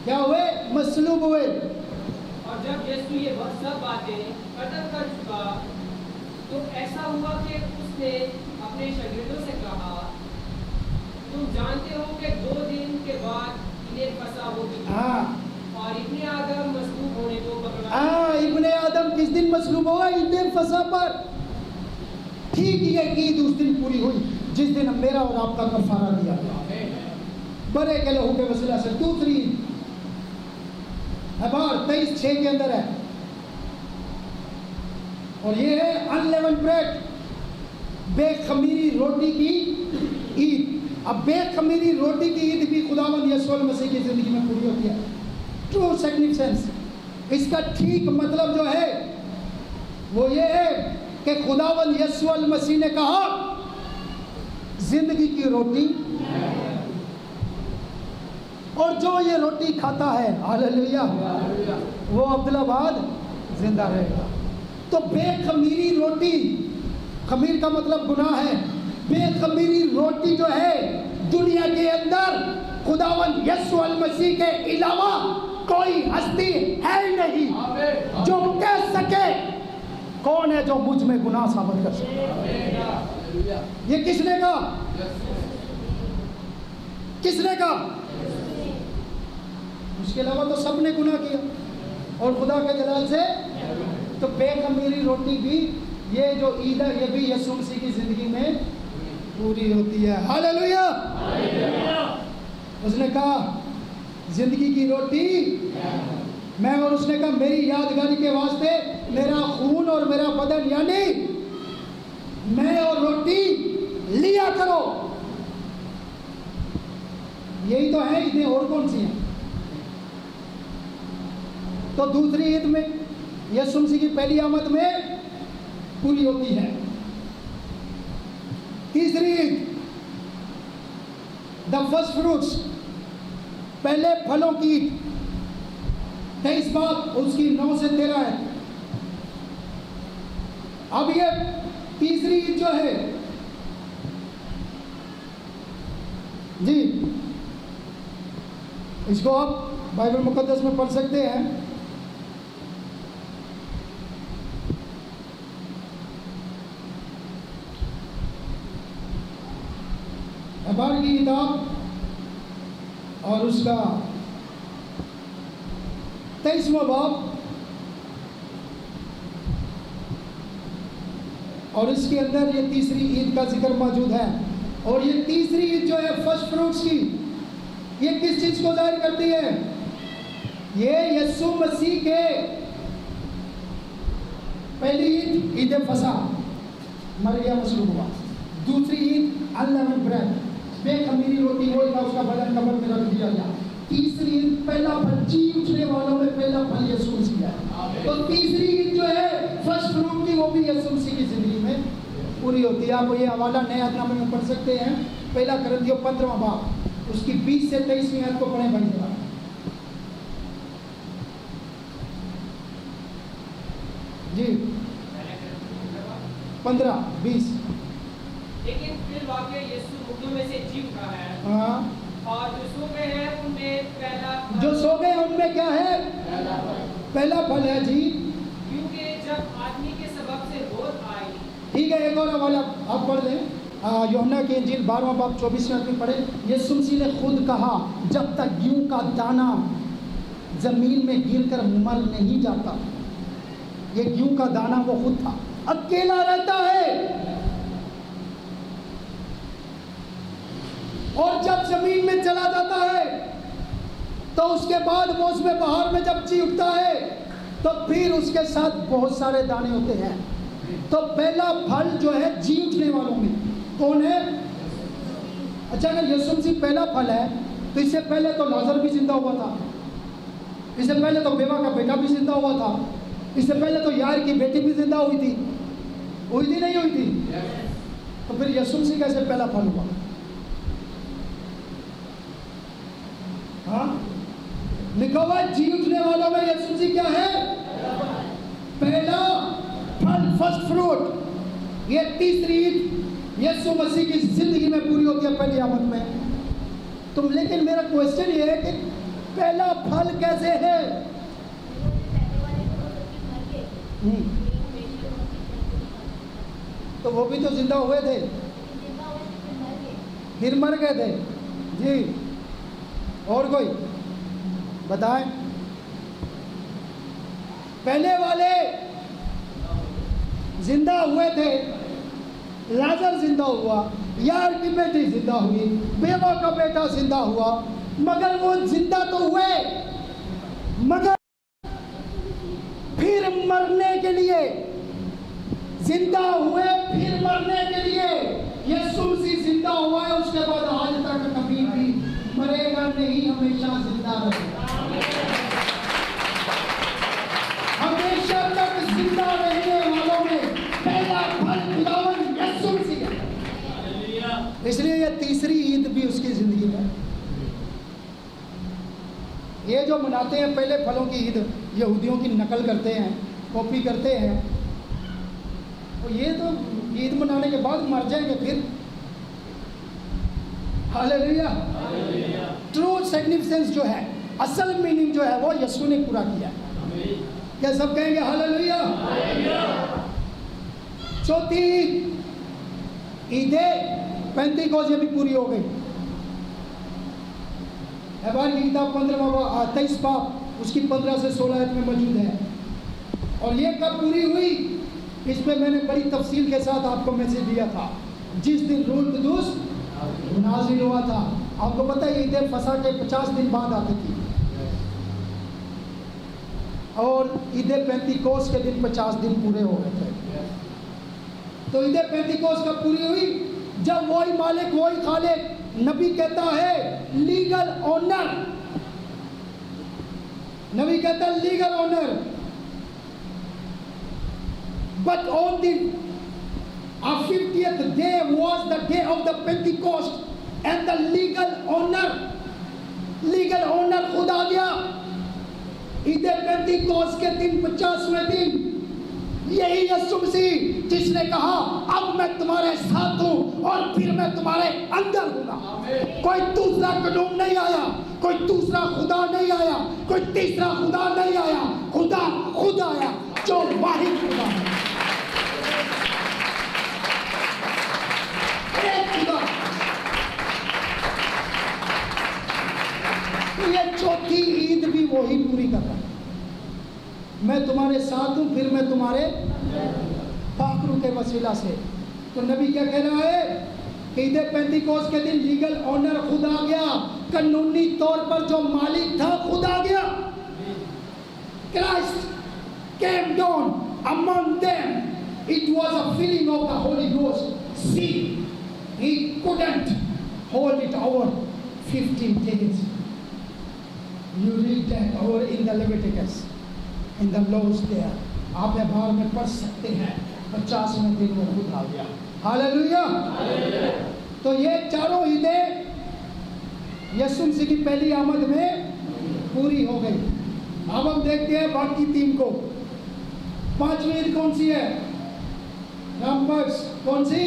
क्या हुए? मसलूब हुए। और जब यीशु ये सब बातें खत्म कर चुका, तो ऐसा हुआ कि उसने अपने शागिर्दों से कहा, तुम जानते हो कि 2 दिन के बाद ईद फसा होगी। और इब्ने आदम मसलूब होने को पकड़ा। इब्ने आदम किस दिन मसलूब हुआ? ईद फसा पर। ठीक ये ईद उस दिन पूरी हुई जिस दिन मेरा और आपका कफारा दिया गया, बरे के लहू के वसीला से। दूसरी एबार 23:6 के अंदर है, और ये है अनलेवेंड ब्रेड, बेखमीरी रोटी की ईद। अब बेखमीरी रोटी की ईद भी खुदावंद यीशु मसीह की जिंदगी में पूरी होती है। ट्रू सिग्निफिकेंस, इसका ठीक मतलब जो है वो ये है कि खुदावंद यीशु मसीह ने कहा, जिंदगी की रोटी, और जो ये रोटी खाता है, हालेलुया, वो अब्दुल्लाबाद जिंदा रहेगा। तो बेखमीरी रोटी, खमीर का मतलब गुनाह है। बेखमीरी रोटी जो है दुनिया के अंदर खुदावंद यीशु मसीह के अलावा कोई हस्ती है ही नहीं जो कह सके कौन है जो मुझ में गुनाह साबित कर सके। ये किसने कहा? किसने कहा? उसके अलावा तो सबने गुनाह किया और खुदा के जलाल से। तो बेखमीरी रोटी भी, ये जो ईद है, ये भी यीशु मसीह की जिंदगी में पूरी होती है। हालेलुया। उसने कहा जिंदगी की रोटी मैं, और उसने कहा मेरी यादगारी के वास्ते मेरा खून और मेरा बदन, यानी मैं और रोटी लिया करो। यही तो है ईदें, और कौन सी हैं? तो दूसरी ईद में यीशु मसीह की पहली आमद में पूरी होती है। तीसरी ईद द फर्स्ट फ्रूट्स, पहले फलों की ईद, 23 बाब उसकी 9 से 13 है। अब ये तीसरी ईद जो है जी, इसको आप बाइबल मुकद्दस में पढ़ सकते हैं। एबार की किताब और उसका 23वां बाब, और इसके अंदर ये तीसरी ईद का जिक्र मौजूद है। और ये तीसरी ईद जो है फर्स्ट फ्रूट्स की, ये किस चीज को जाहिर करती है? ये यीशु मसीह के पहली ईद ईद फसा, मर गया, मसलूब हुआ। दूसरी ईद अनलेवेंड ब्रेड, बेखमीरी रोटी, वो था, उसका बदन कब्र में रख दिया गया। तीसरी ईद पहला फल, जी उठने वालों में पहला फल यीशु मसीह है। तो तीसरी ईद जो है फर्स्ट फ्रूट की, वो भी यीशु मसीह की जिंदगी में पूरी होती है। आप ये हवाला नए अहदनामे में पढ़ सकते हैं, पहला कुरिन्थियों 15वां बाब, उसकी 20 से 23वीं आयत को पढ़ें भाई जरा। जी 15-20। लेकिन फिर वाकई यीशु मुर्दों में से जी उठा है, हाँ, और जो सो गए हैं उनमें पहला, जो सो गए उनमें क्या है? पहला फल है जी। क्योंकि जब आदमी के सबब से मौत आई। ठीक है, एक और हवाला आप पढ़ लें, यूहन्ना की इंजील 12वां बाब 24वें आयत में पढ़े। यीशु मसीह ने खुद कहा, जब तक गेहूं का दाना जमीन में गिरकर मर नहीं जाता, ये गेहूं का दाना वो खुद था, अकेला रहता है, और जब जमीन में चला जाता है तो उसके बाद मौसम बहार में जब जी उठता है तो फिर उसके साथ बहुत सारे दाने होते हैं। तो पहला फल जो है जी उठने वालों में कौन है? अच्छा, अगर यीशु मसीह पहला फल है तो इससे पहले तो लाजर भी जिंदा हुआ था, इससे पहले तो बेवा का बेटा भी जिंदा हुआ था, इससे पहले तो यार की बेटी भी जिंदा हुई थी नहीं हुई थी? तो फिर यीशु मसीह कैसे पहला फल हुआ? हाँ, लिखा हुआ जी उठने वालों में यीशु मसीह क्या है? पहला फल, फर्स्ट फ्रूट। ये तीसरी ईद यीशु मसीह की जिंदगी में पूरी होती है पहली आमद में। तुम, लेकिन मेरा क्वेश्चन ये है कि पहला फल कैसे है? तो वो भी तो जिंदा हुए थे, फिर मर गए थे जी। और कोई बताएं? पहले वाले जिंदा हुए थे, लाजर जिंदा हुआ, यार की बेटी जिंदा हुई, बेवा का बेटा जिंदा हुआ, मगर वो जिंदा तो हुए, मगर फिर मरने के लिए जिंदा हुए, फिर मरने के लिए। यीशु मसीह जिंदा हुआ है, उसके बाद आज तक कभी भी मरेगा नहीं, हमेशा जिंदा रहेगा, हमेशा तक जिंदा रहने वालों में पहला फल खुदावंद यीशु मसीह है। इसलिए ये तीसरी ईद भी उसकी जिंदगी में। ये जो मनाते हैं पहले फलों की ईद, यहूदियों की नकल करते हैं, कॉपी करते हैं, तो ये तो ईद मनाने के बाद मर जाएंगे फिर। हालेलुया। ट्रू सिग्निफिकेंस जो है, असल मीनिंग जो है, वो यीशु ने पूरा किया। क्या सब कहेंगे हालेलुया? चौथी ईदे पेंतीकोस, ये भी पूरी हो गई। एबार की किताब 23 बाब, उसकी 15 से 16 आयत में मौजूद है। और ये कब पूरी हुई, इसमें मैंने बड़ी तफसील के साथ आपको मैसेज दिया था, जिस दिन रूल कुदूस नाज़िल हुआ था। आपको पता है ईद फसा के 50 दिन बाद आती थी, और ईद पेंतीकोस के दिन 50 दिन पूरे हो गए थे। तो ईद पेंतीकोस कब पूरी हुई? जब वही मालिक, वही खालिक, नबी कहता है लीगल ऑनर, नबी कहता है legal honour, but on the 50th day was the day of the Pentecost, and the legal honor खुद आ गया। ईद पेंतीकोस के दिन 50वें दिन, यही यीशु मसीह जिसने कहा अब मैं तुम्हारे साथ हूं और फिर मैं तुम्हारे अंदर हूंगा। कोई दूसरा कानून नहीं आया, कोई दूसरा खुदा नहीं आया, कोई तीसरा खुदा नहीं आया, खुदा खुद आया जो वाहिद खुदा है, एक खुदा। ये चौथी ईद भी वही पूरी कर रहा है। मैं तुम्हारे साथ हूँ, फिर मैं तुम्हारे पाखरू के वसीला से। तो नबी क्या कह रहा है कि ईद पेंतिकोस्त के दिन लीगल ऑनर खुद आ गया, कानूनी तौर पर जो मालिक था खुद आ गया। Christ came down among them. It was a filling of the Holy Ghost. See, he couldn't hold it over 15 days. You read that over in the Leviticus, in the laws there. आप व्यवहार में पढ़ सकते हैं। 50वें दिन में खुद आ गया। हालेलुया। तो ये चारों ईदें यीशु मसीह की पहली आमद में पूरी हो गई। अब हम देखते हैं बाकी 3 को। 5वीं ईद कौन सी है? नंबर्स कौन सी?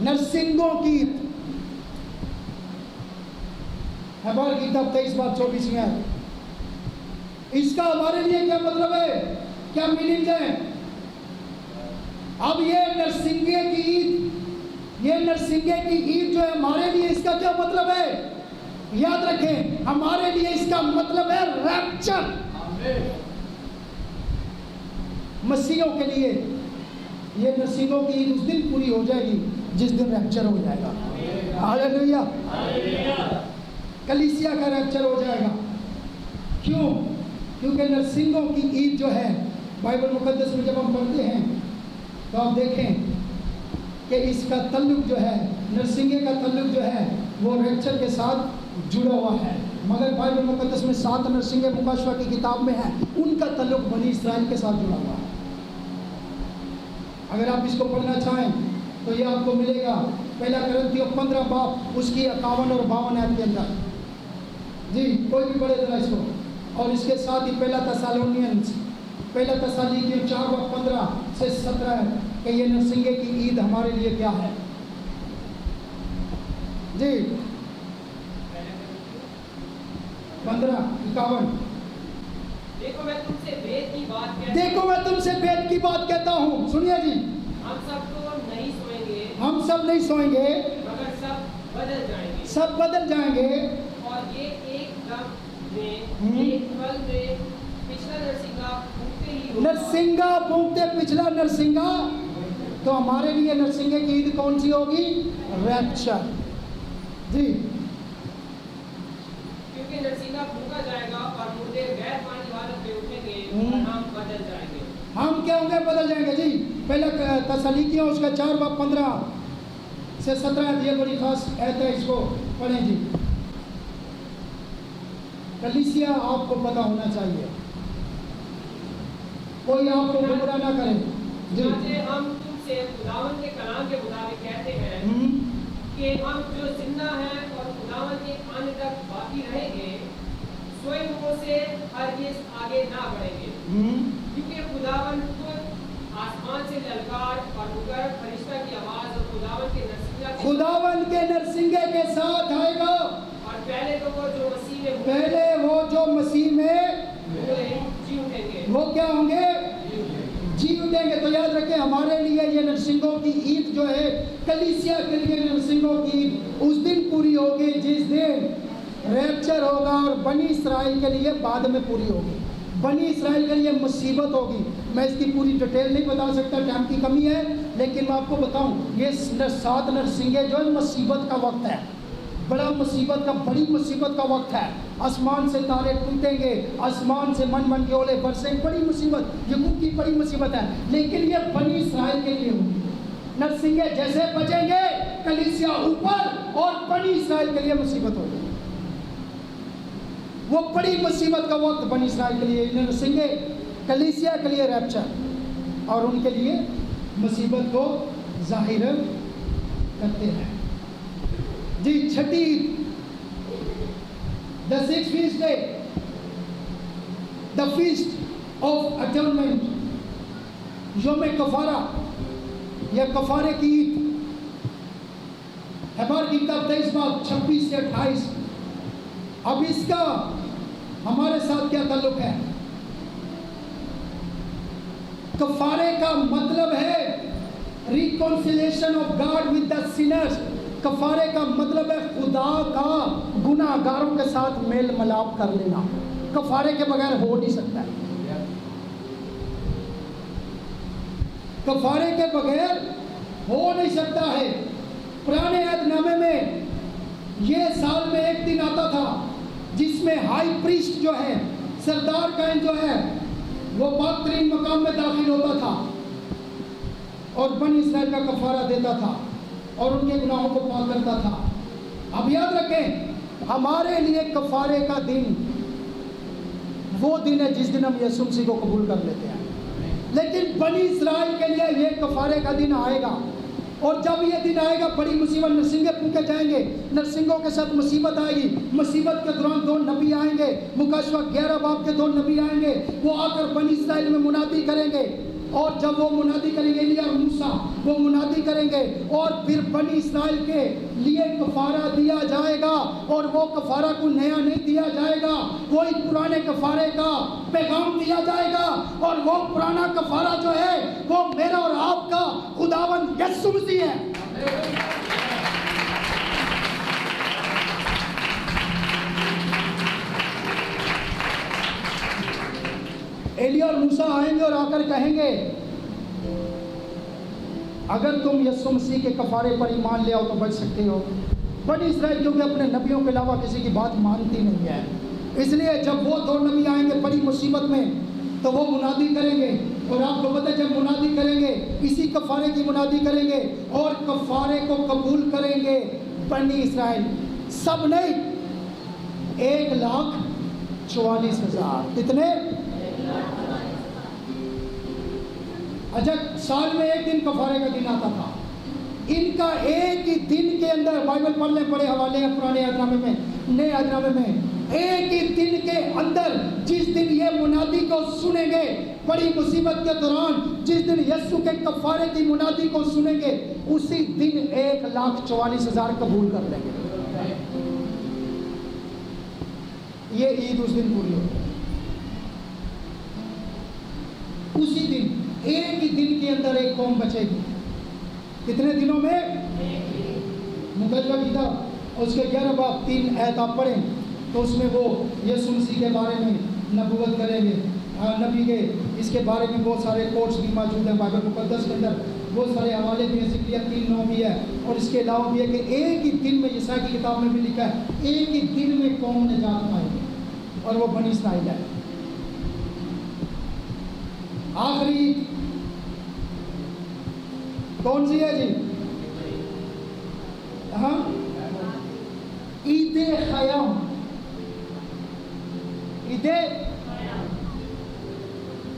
नरसिंगों की ईद। हमारे किताब 23:24 में है। इसका हमारे लिए क्या मतलब है, क्या मीनिंग है? अब ये नरसिंगे की ईद, ये नरसिंगे की ईद जो है हमारे लिए, इसका क्या मतलब है? याद रखें, हमारे लिए इसका मतलब है रैप्चर। मसीहों के लिए ये नरसिंगों की ईद उस दिन पूरी हो जाएगी जिस दिन रैप्चर हो जाएगा। हालेलुया। कलीसिया का रैप्चर हो जाएगा। क्यों? क्योंकि नरसिंगों की ईद जो है बाइबल मुकद्दस में जब हम पढ़ते हैं तो आप देखें कि इसका तल्लुक जो है, नरसिंगे का तल्लुक जो है वो रैप्चर के साथ जुड़ा हुआ है। मगर बाइबल मुकद्दस में 7 नरसिंगे मुकाशवा की किताब में है, उनका तल्लुक बनी इसराइल के साथ जुड़ा हुआ है। अगर आप इसको पढ़ना चाहें तो ये आपको मिलेगा 1 कुरिन्थियों 15 बाब उसकी 51 और 52 आयत के अंदर। जी, कोई भी पढ़े जरा इसको। और इसके साथ ही 1 थेस्सलोनियंस 4:15 से 17 है कि ये नरसिंगे की ईद हमारे लिए क्या है। जी 15:51। देखो मैं तुमसे भेद की बात कहता देखो मैं तुमसे भेद की बात कहता हूँ। सुनिए जी, हम सब तो नहीं सोएंगे, हम सब नहीं सोएंगे, मगर सब बदल जाएंगे। सब बदल जाएंगे। और ये एक दम में, एक पल में पिछला नरसिंगा फूंकते ही होगा। नरसिंगा फूंकते पिछला नरसिंगा। तो हमारे लिए नरसिंगे की ईद कौन सी होगी? रैप्चर। जी, क्योंकि नरसिंगा फूंका जाएगा और मुर्दे गैर पानी हालत में उठेंगे और हम बदल जाएंगे। हम क्या होंगे? बदल जाएंगे। जी, 1 थेस्सलोनिकियों उसका 4:15 से 17 ये बड़ी खास आयत है, इसको पढ़ें जी। कलीसिया आपको पता होना चाहिए, कोई आपको गुमराह ना करे। जी, हम तुमसे खुदावन के कलाम के मुताबिक कहते हैं कि हम जो जिंदा हैं और खुदावन के आने तक बाकी रहेंगे, स्वयं मुंह से हरगिज़ आगे ना बढ़ेंगे, क्योंकि खुदावन खुद आसमान से ललकार और मुकर्रर फरिश्ता की आवाज और खुदावन के नरसिंगे के साथ आएगा। और पहले वो जो मसीह में जी उठेंगे, वो क्या होंगे? जी उठेंगे। तो याद रखें, हमारे लिए ये नरसिंगों की ईद जो है, कलीसिया के लिए नरसिंगों की ईद उस दिन पूरी होगी जिस दिन रैप्चर होगा, और बनी इसराइल के लिए बाद में पूरी होगी। बनी इसराइल के लिए मुसीबत होगी। मैं इसकी पूरी डिटेल नहीं बता सकता, टाइम की कमी है, लेकिन मैं आपको बताऊं, ये 7 नरसिंगे जो है मुसीबत का वक्त है, बड़ा मुसीबत का, बड़ी मुसीबत का वक्त है। आसमान से तारे टूटेंगे, आसमान से मन के ओले बरसेंगे, बड़ी मुसीबत, ये मुल्क की बड़ी मुसीबत है। लेकिन ये बनी इसराइल के लिए होगी। नरसिंगे जैसे बजेंगे, कलीसिया ऊपर, और बनी इसराइल के लिए मुसीबत होगी। वो बड़ी मुसीबत का वक्त बनी इसराइल के लिए, नरसिंगे कलीसिया के लिए रैप्चर, और उनके लिए मुसीबत को जाहिर करते हैं। जी, 6ठी the 6th feast day, the feast of atonement, योम कफारा या कफारे की ईद। हमारी किताब 23 बाब 26 से 28। अब इसका हमारे साथ क्या ताल्लुक है? कफारे का मतलब है reconciliation of God with the sinners. कफारे का मतलब है खुदा का गुनाहगारों के साथ मेल मिलाप कर लेना। कफारे के बगैर हो नहीं सकता है। कफारे के बगैर हो नहीं सकता है। पुराने अहदनामे में ये साल में एक दिन आता था जिसमें हाई प्रीस्ट जो है, सरदार कायन जो है, वो पाक तरीन मकाम में दाखिल होता था और बनी इसराइल का कफारा देता था और उनके गुनाहों को पाक करता था। अब याद रखें, हमारे लिए कफारे का दिन वो दिन है जिस दिन हम यीशु मसीह को कबूल कर लेते हैं। लेकिन बनी इसराइल के लिए ये कफारे का दिन आएगा, और जब ये दिन आएगा बड़ी मुसीबत, नरसिंगे फूके जाएंगे, नरसिंगों के साथ मुसीबत आएगी। मुसीबत के दौरान 2 नबी आएंगे, मुकाशवा 11 बाब के 2 नबी आएंगे, वो आकर बनी इसराइल में मुनादी करेंगे। और जब वो मुनादी करेंगे, एलिया और मूसा वो मुनादी करेंगे, और फिर बनी इसराइल के लिए कफारा दिया जाएगा। और वो कफारा को नया नहीं दिया जाएगा, वही पुराने कफारे का पैगाम दिया जाएगा। और वो पुराना कफारा जो है वो मेरा और आपका खुदावंद यीशु मसीह है। एलिया और मूसा आएंगे और आकर कहेंगे, अगर तुम यीशु मसीह के कफारे पर ईमान ले आओ तो बच सकते हो। बनी इसराइल क्योंकि अपने नबियों के अलावा किसी की बात मानती नहीं है, इसलिए जब वो 2 नबी आएंगे बड़ी मुसीबत में तो वो मुनादी करेंगे। और आपको पता है, जब मुनादी करेंगे इसी कफारे की मुनादी करेंगे और कफारे को कबूल करेंगे बनी इसराइल। सब नहीं, 1,44,000। कितने? अच्छा, साल में एक दिन कफारे का दिन आता था। इनका एक ही दिन के अंदर, बाइबल पढ़ने बड़े हवाले हैं पुराने अहदनामे में, नए अहदनामे में, एक ही दिन के अंदर जिस दिन ये मुनादी को सुनेंगे बड़ी मुसीबत के दौरान, जिस दिन यीशु के कफारे की मुनादी को सुनेंगे, उसी दिन 1,44,000 कबूल कर लेंगे। ये ईद उस दिन पूरी होगी। उसी दिन, एक ही दिन के अंदर एक कौम बचेगी। कितने दिनों में? मुकद्दमा किताब उसके 11 बाब 3 आयत आप पढ़ें तो उसमें वो यीशु मसीह के बारे में नबूवत करेंगे। नबी के इसके बारे में बहुत सारे कोट्स भी मौजूद हैं बाइबल मुकद्दस के अंदर, बहुत सारे हवाले भी हैं। ज़िक्रिया 3:9 भी है, और इसके अलावा भी है कि एक ही दिन में, यशायाह की किताब में भी लिखा है, एक ही दिन में कौम निजात पाएगी, और वो बनी इसराइल है। आखिरी कौन सी है जी? हाँ, ईद खयाम। ईद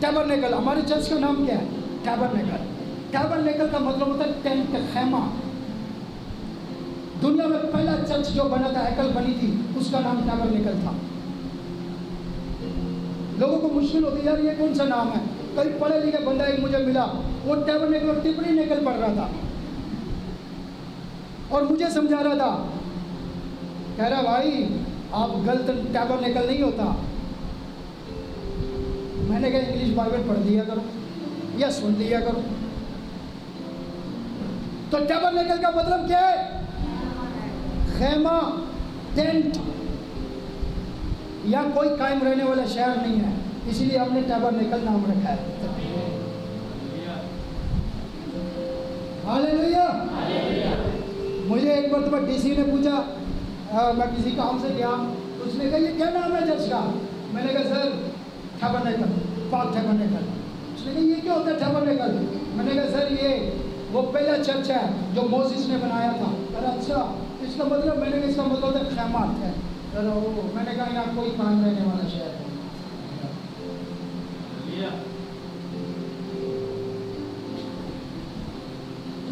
टैबरनेकल। हमारे चर्च का नाम क्या है? टैबरनेकल। टैबरनेकल का मतलब होता है टेंट, खैमा। दुनिया में पहला चर्च जो बना था, हैकल बनी थी, उसका नाम टैबरनेकल था। लोगों को मुश्किल होती है, यार ये कौन सा नाम है? कई पढ़े लिखे बंदा एक मुझे मिला, वो टैबरनेकल टिप्पणी नेकल पढ़ रहा था और मुझे समझा रहा था, कह रहा भाई आप गलत, टैबरनेकल नहीं होता। मैंने कहा इंग्लिश बाइबल पढ़ लिया करो या सुन लिया करो। तो टैबरनेकल का मतलब क्या है? खैमा, टेंट, या कोई कायम रहने वाला शहर नहीं है, इसलिए हमने टैबरनेकल नाम रखा है। हालेलुया। मुझे एक मरतबा डीसी ने पूछा, मैं किसी काम से गया, उसने कहा ये क्या नाम है चर्च का? मैंने कहा सर टैबरनेकल, पाक टैबरनेकल। उसने कहा ये क्या होता है टैबरनेकल? मैंने कहा सर ये वो पहला चर्च है जो मोसेस ने बनाया था। अरे अच्छा, इसका मतलब? मैंने कहा इसका मतलब होता है खैमात है। मैंने कहा यहाँ कोई काम रहने वाला शहर है।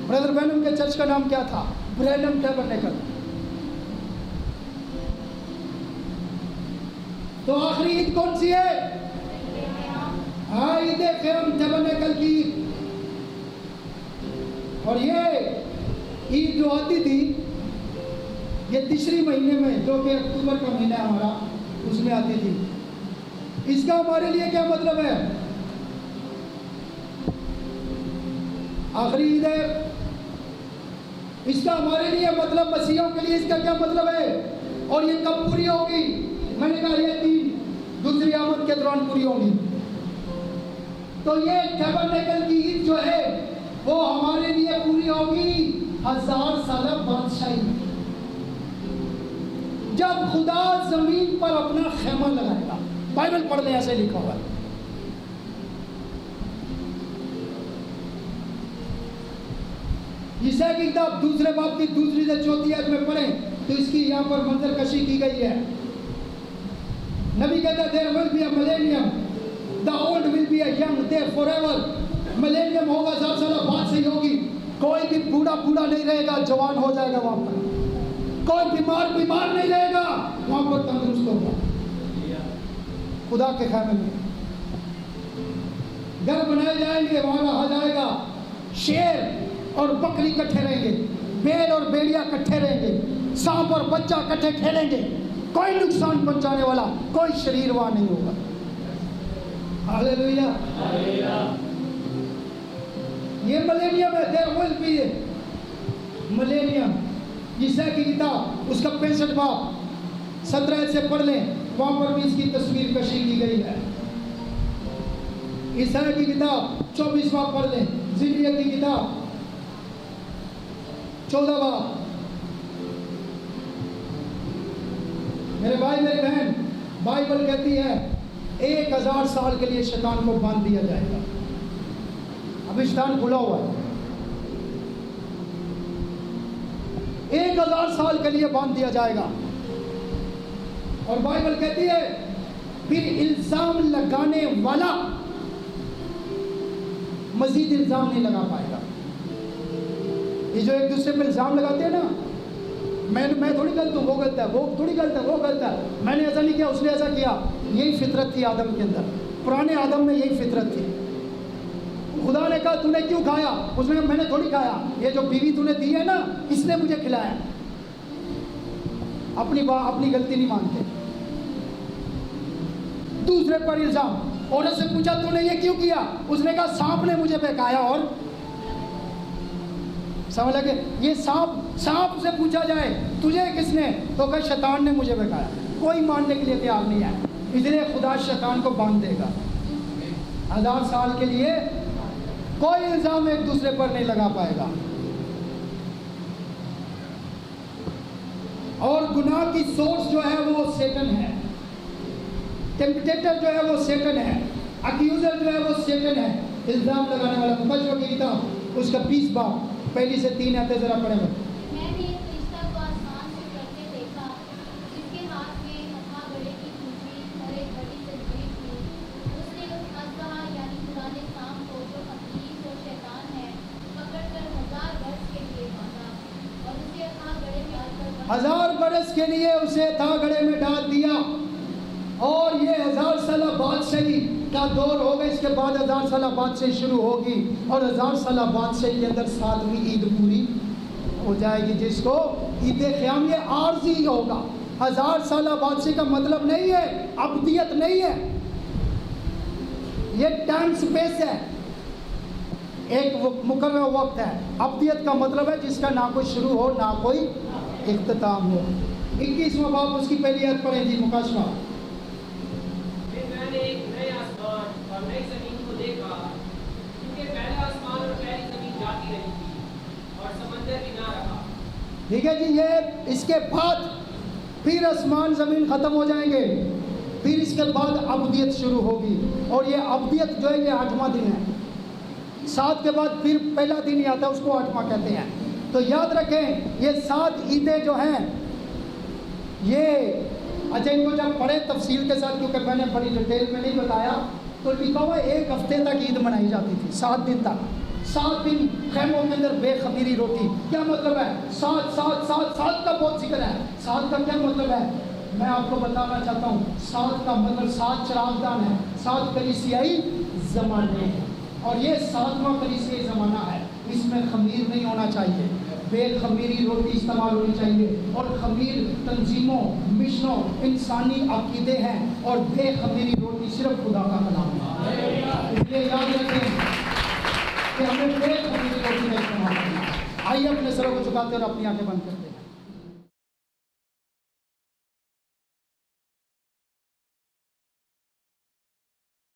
ब्रदर ब्रैनम के चर्च का नाम क्या था? Branham tabernacle. तो आखिरी ईद कौन सी है? हाँ, ईद क़याम, टैबरनेकल की ईद। और ये ईद जो आती थी, ये तीसरी महीने में, जो कि अक्टूबर का महीना है हमारा, उसमें आती थी। इसका हमारे लिए क्या मतलब है? आखिरी ईद है, इसका हमारे लिए मतलब, मसीहों के लिए इसका क्या मतलब है? और ये कब पूरी होगी? मैंने कहा ये 3 दूसरी आमद के दौरान पूरी होंगी। तो ये टैबरनेकल की ईद जो है वो हमारे लिए पूरी होगी 1000 साल बादशाही में, जब खुदा जमीन पर अपना खेमा लगाएगा। बाइबल पढ़ने ऐसे लिखा हुआ है। ईसाई की किताब दूसरे बाब की दूसरी से चौथी आयत में पढ़ें तो इसकी यहाँ पर मंजर कशी की गई है। नबी कहता है there will be a millennium, the old will be a young, there forever. Millennium होगा, 1000 साल बाद से होगी। कोई भी बूढ़ा बूढ़ा नहीं रहेगा, जवान हो जाएगा वहां पर। कोई बीमार बीमार नहीं रहेगा, वहां पर तंदुरुस्त होगा। खुदा के खाने में घर बनाए जाएंगे, वहां रहा जाएगा। शेर और बकरी इकट्ठे रहेंगे, बैल और भेड़िया इकट्ठे रहेंगे, सांप और बच्चा इकट्ठे खेलेंगे। कोई नुकसान पहुंचाने वाला कोई शरीर वहां नहीं होगा। हालेलुया। ये मिलेनियम है, देयर विल बी मिलेनियम। ईसाई की किताब उसका 65 बाब 17 से पढ़ लें, वहां पर भी इसकी तस्वीर कशी की गई है। ईसाई की किताब 24 बाब पढ़ लें, जिक्रिया की किताब 14 बाब। मेरे भाई मेरी बहन, बाइबल कहती है 1000 साल के लिए शैतान को बांध दिया जाएगा। अभी शैतान खुला हुआ है, 1000 साल के लिए बांध दिया जाएगा। और बाइबल कहती है फिर इल्जाम लगाने वाला मजीद इल्जाम नहीं लगा पाएगा। ये जो एक दूसरे पे इल्जाम लगाते हैं ना, मैं थोड़ी गलत हूँ, वो गलत है, वो थोड़ी गलत है, वो गलत है, मैंने ऐसा नहीं किया, उसने ऐसा किया। यही फितरत थी आदम के अंदर, पुराने आदम में यही फितरत थी। खुदा ने कहा तूने क्यों खाया? उसने कहा मैंने थोड़ी खाया, ये जो बीवी तूने दी है ना, इसने मुझे खिलाया। अपनी गलती नहीं मानते, दूसरे पर इल्जाम। औरत से पूछा तूने ये क्यों किया? उसने कहा सांप ने मुझे बहकाया। और समझ लगे, ये सांप से पूछा जाए तुझे किसने, तो कहा शैतान ने मुझे बहकाया। कोई मानने के लिए तैयार नहीं है, इसलिए खुदा शैतान को बांध देगा 1000 साल के लिए। कोई इल्जाम एक दूसरे पर नहीं लगा पाएगा। और गुनाह की सोर्स जो है वो सेटन है, टेम्पटेटर जो है वो सेटन है, अक्यूजर जो है वो सेटन है, इल्जाम लगाने वाला। मुकद्दमे की किताब उसका 20 बाब 1 से 3 आते जरा पढ़े। मैंने एक फरिश्ता को आसमान से चढ़ते देखा, जिसके हाथ में हथौड़े की खूंटी और एक बड़ी तलवार थी। उसने उस अज़हा यानी पुराने सांप को, जो इब्लीस और शैतान है, पकड़कर 1000 वर्ष के लिए बांधा और उसे अथाह गड्ढे में डालकर 1000 बरस के लिए उसे अथाह गड्ढे में डाल दिया। और ये 1000 साल बादशाही का दौर होगा। इसके बाद 1000 साल बादशाही शुरू होगी और 1000 साल बादशाही के अंदर 7वीं ईद पूरी हो जाएगी, जिसको ईद क़याम। ये आर्जी होगा। 1000 साल बादशाही का मतलब नहीं है अब्दियत नहीं है, ये टाइम स्पेस है, एक मुकर्रर वक्त है। अब्दियत का मतलब है जिसका ना कोई शुरू हो ना कोई इख्तिताम हो। 21वां बाब उसकी पहली आयत पढ़ें जी, मुकाशवा। मैंने एक नए आसमान और नई जमीन को देखा, क्योंकि पहला आसमान और पहली जमीन जाती रही थी और समंदर भी ना रहा। ठीक है जी। ये इसके बाद फिर आसमान ज़मीन ख़त्म हो जाएंगे, फिर इसके बाद अब्दियत शुरू होगी। और ये अब्दियत जो है ये 8वां दिन है। 7 के बाद फिर पहला दिन ही आता है, उसको 8वां कहते हैं। तो याद रखें ये 7 ईदें जो हैं ये, अच्छा इनको जब पढ़े तफसील के साथ, क्योंकि मैंने बड़ी डिटेल में नहीं बताया, तो लिखा हुआ 1 हफ्ते तक ईद मनाई जाती थी, 7 दिन तक। 7 दिन खैमों के अंदर बेखमीरी रोटी। क्या मतलब है? 7 का बहुत जिक्र है। 7 का क्या मतलब है मैं आपको बताना चाहता हूँ। 7 का मतलब 7 चरागदान है, 7 कलीसियाई ज़माने हैं। और ये 7वां कलीसियाई ज़माना है। इसमें खमीर नहीं होना चाहिए, बेखमीरी रोटी इस्तेमाल होनी चाहिए। और खमीर तंजीमों, मिशनों, इंसानी अकीदे हैं, और बेखमीरी रोटी सिर्फ खुदा का कलाम है। इसलिए याद रखें कि हमें बेखमीरी रोटी नहीं इस्तेमाल करना। आइए अपने सरों को झुकाते और अपनी आंखें बंद करते हैं।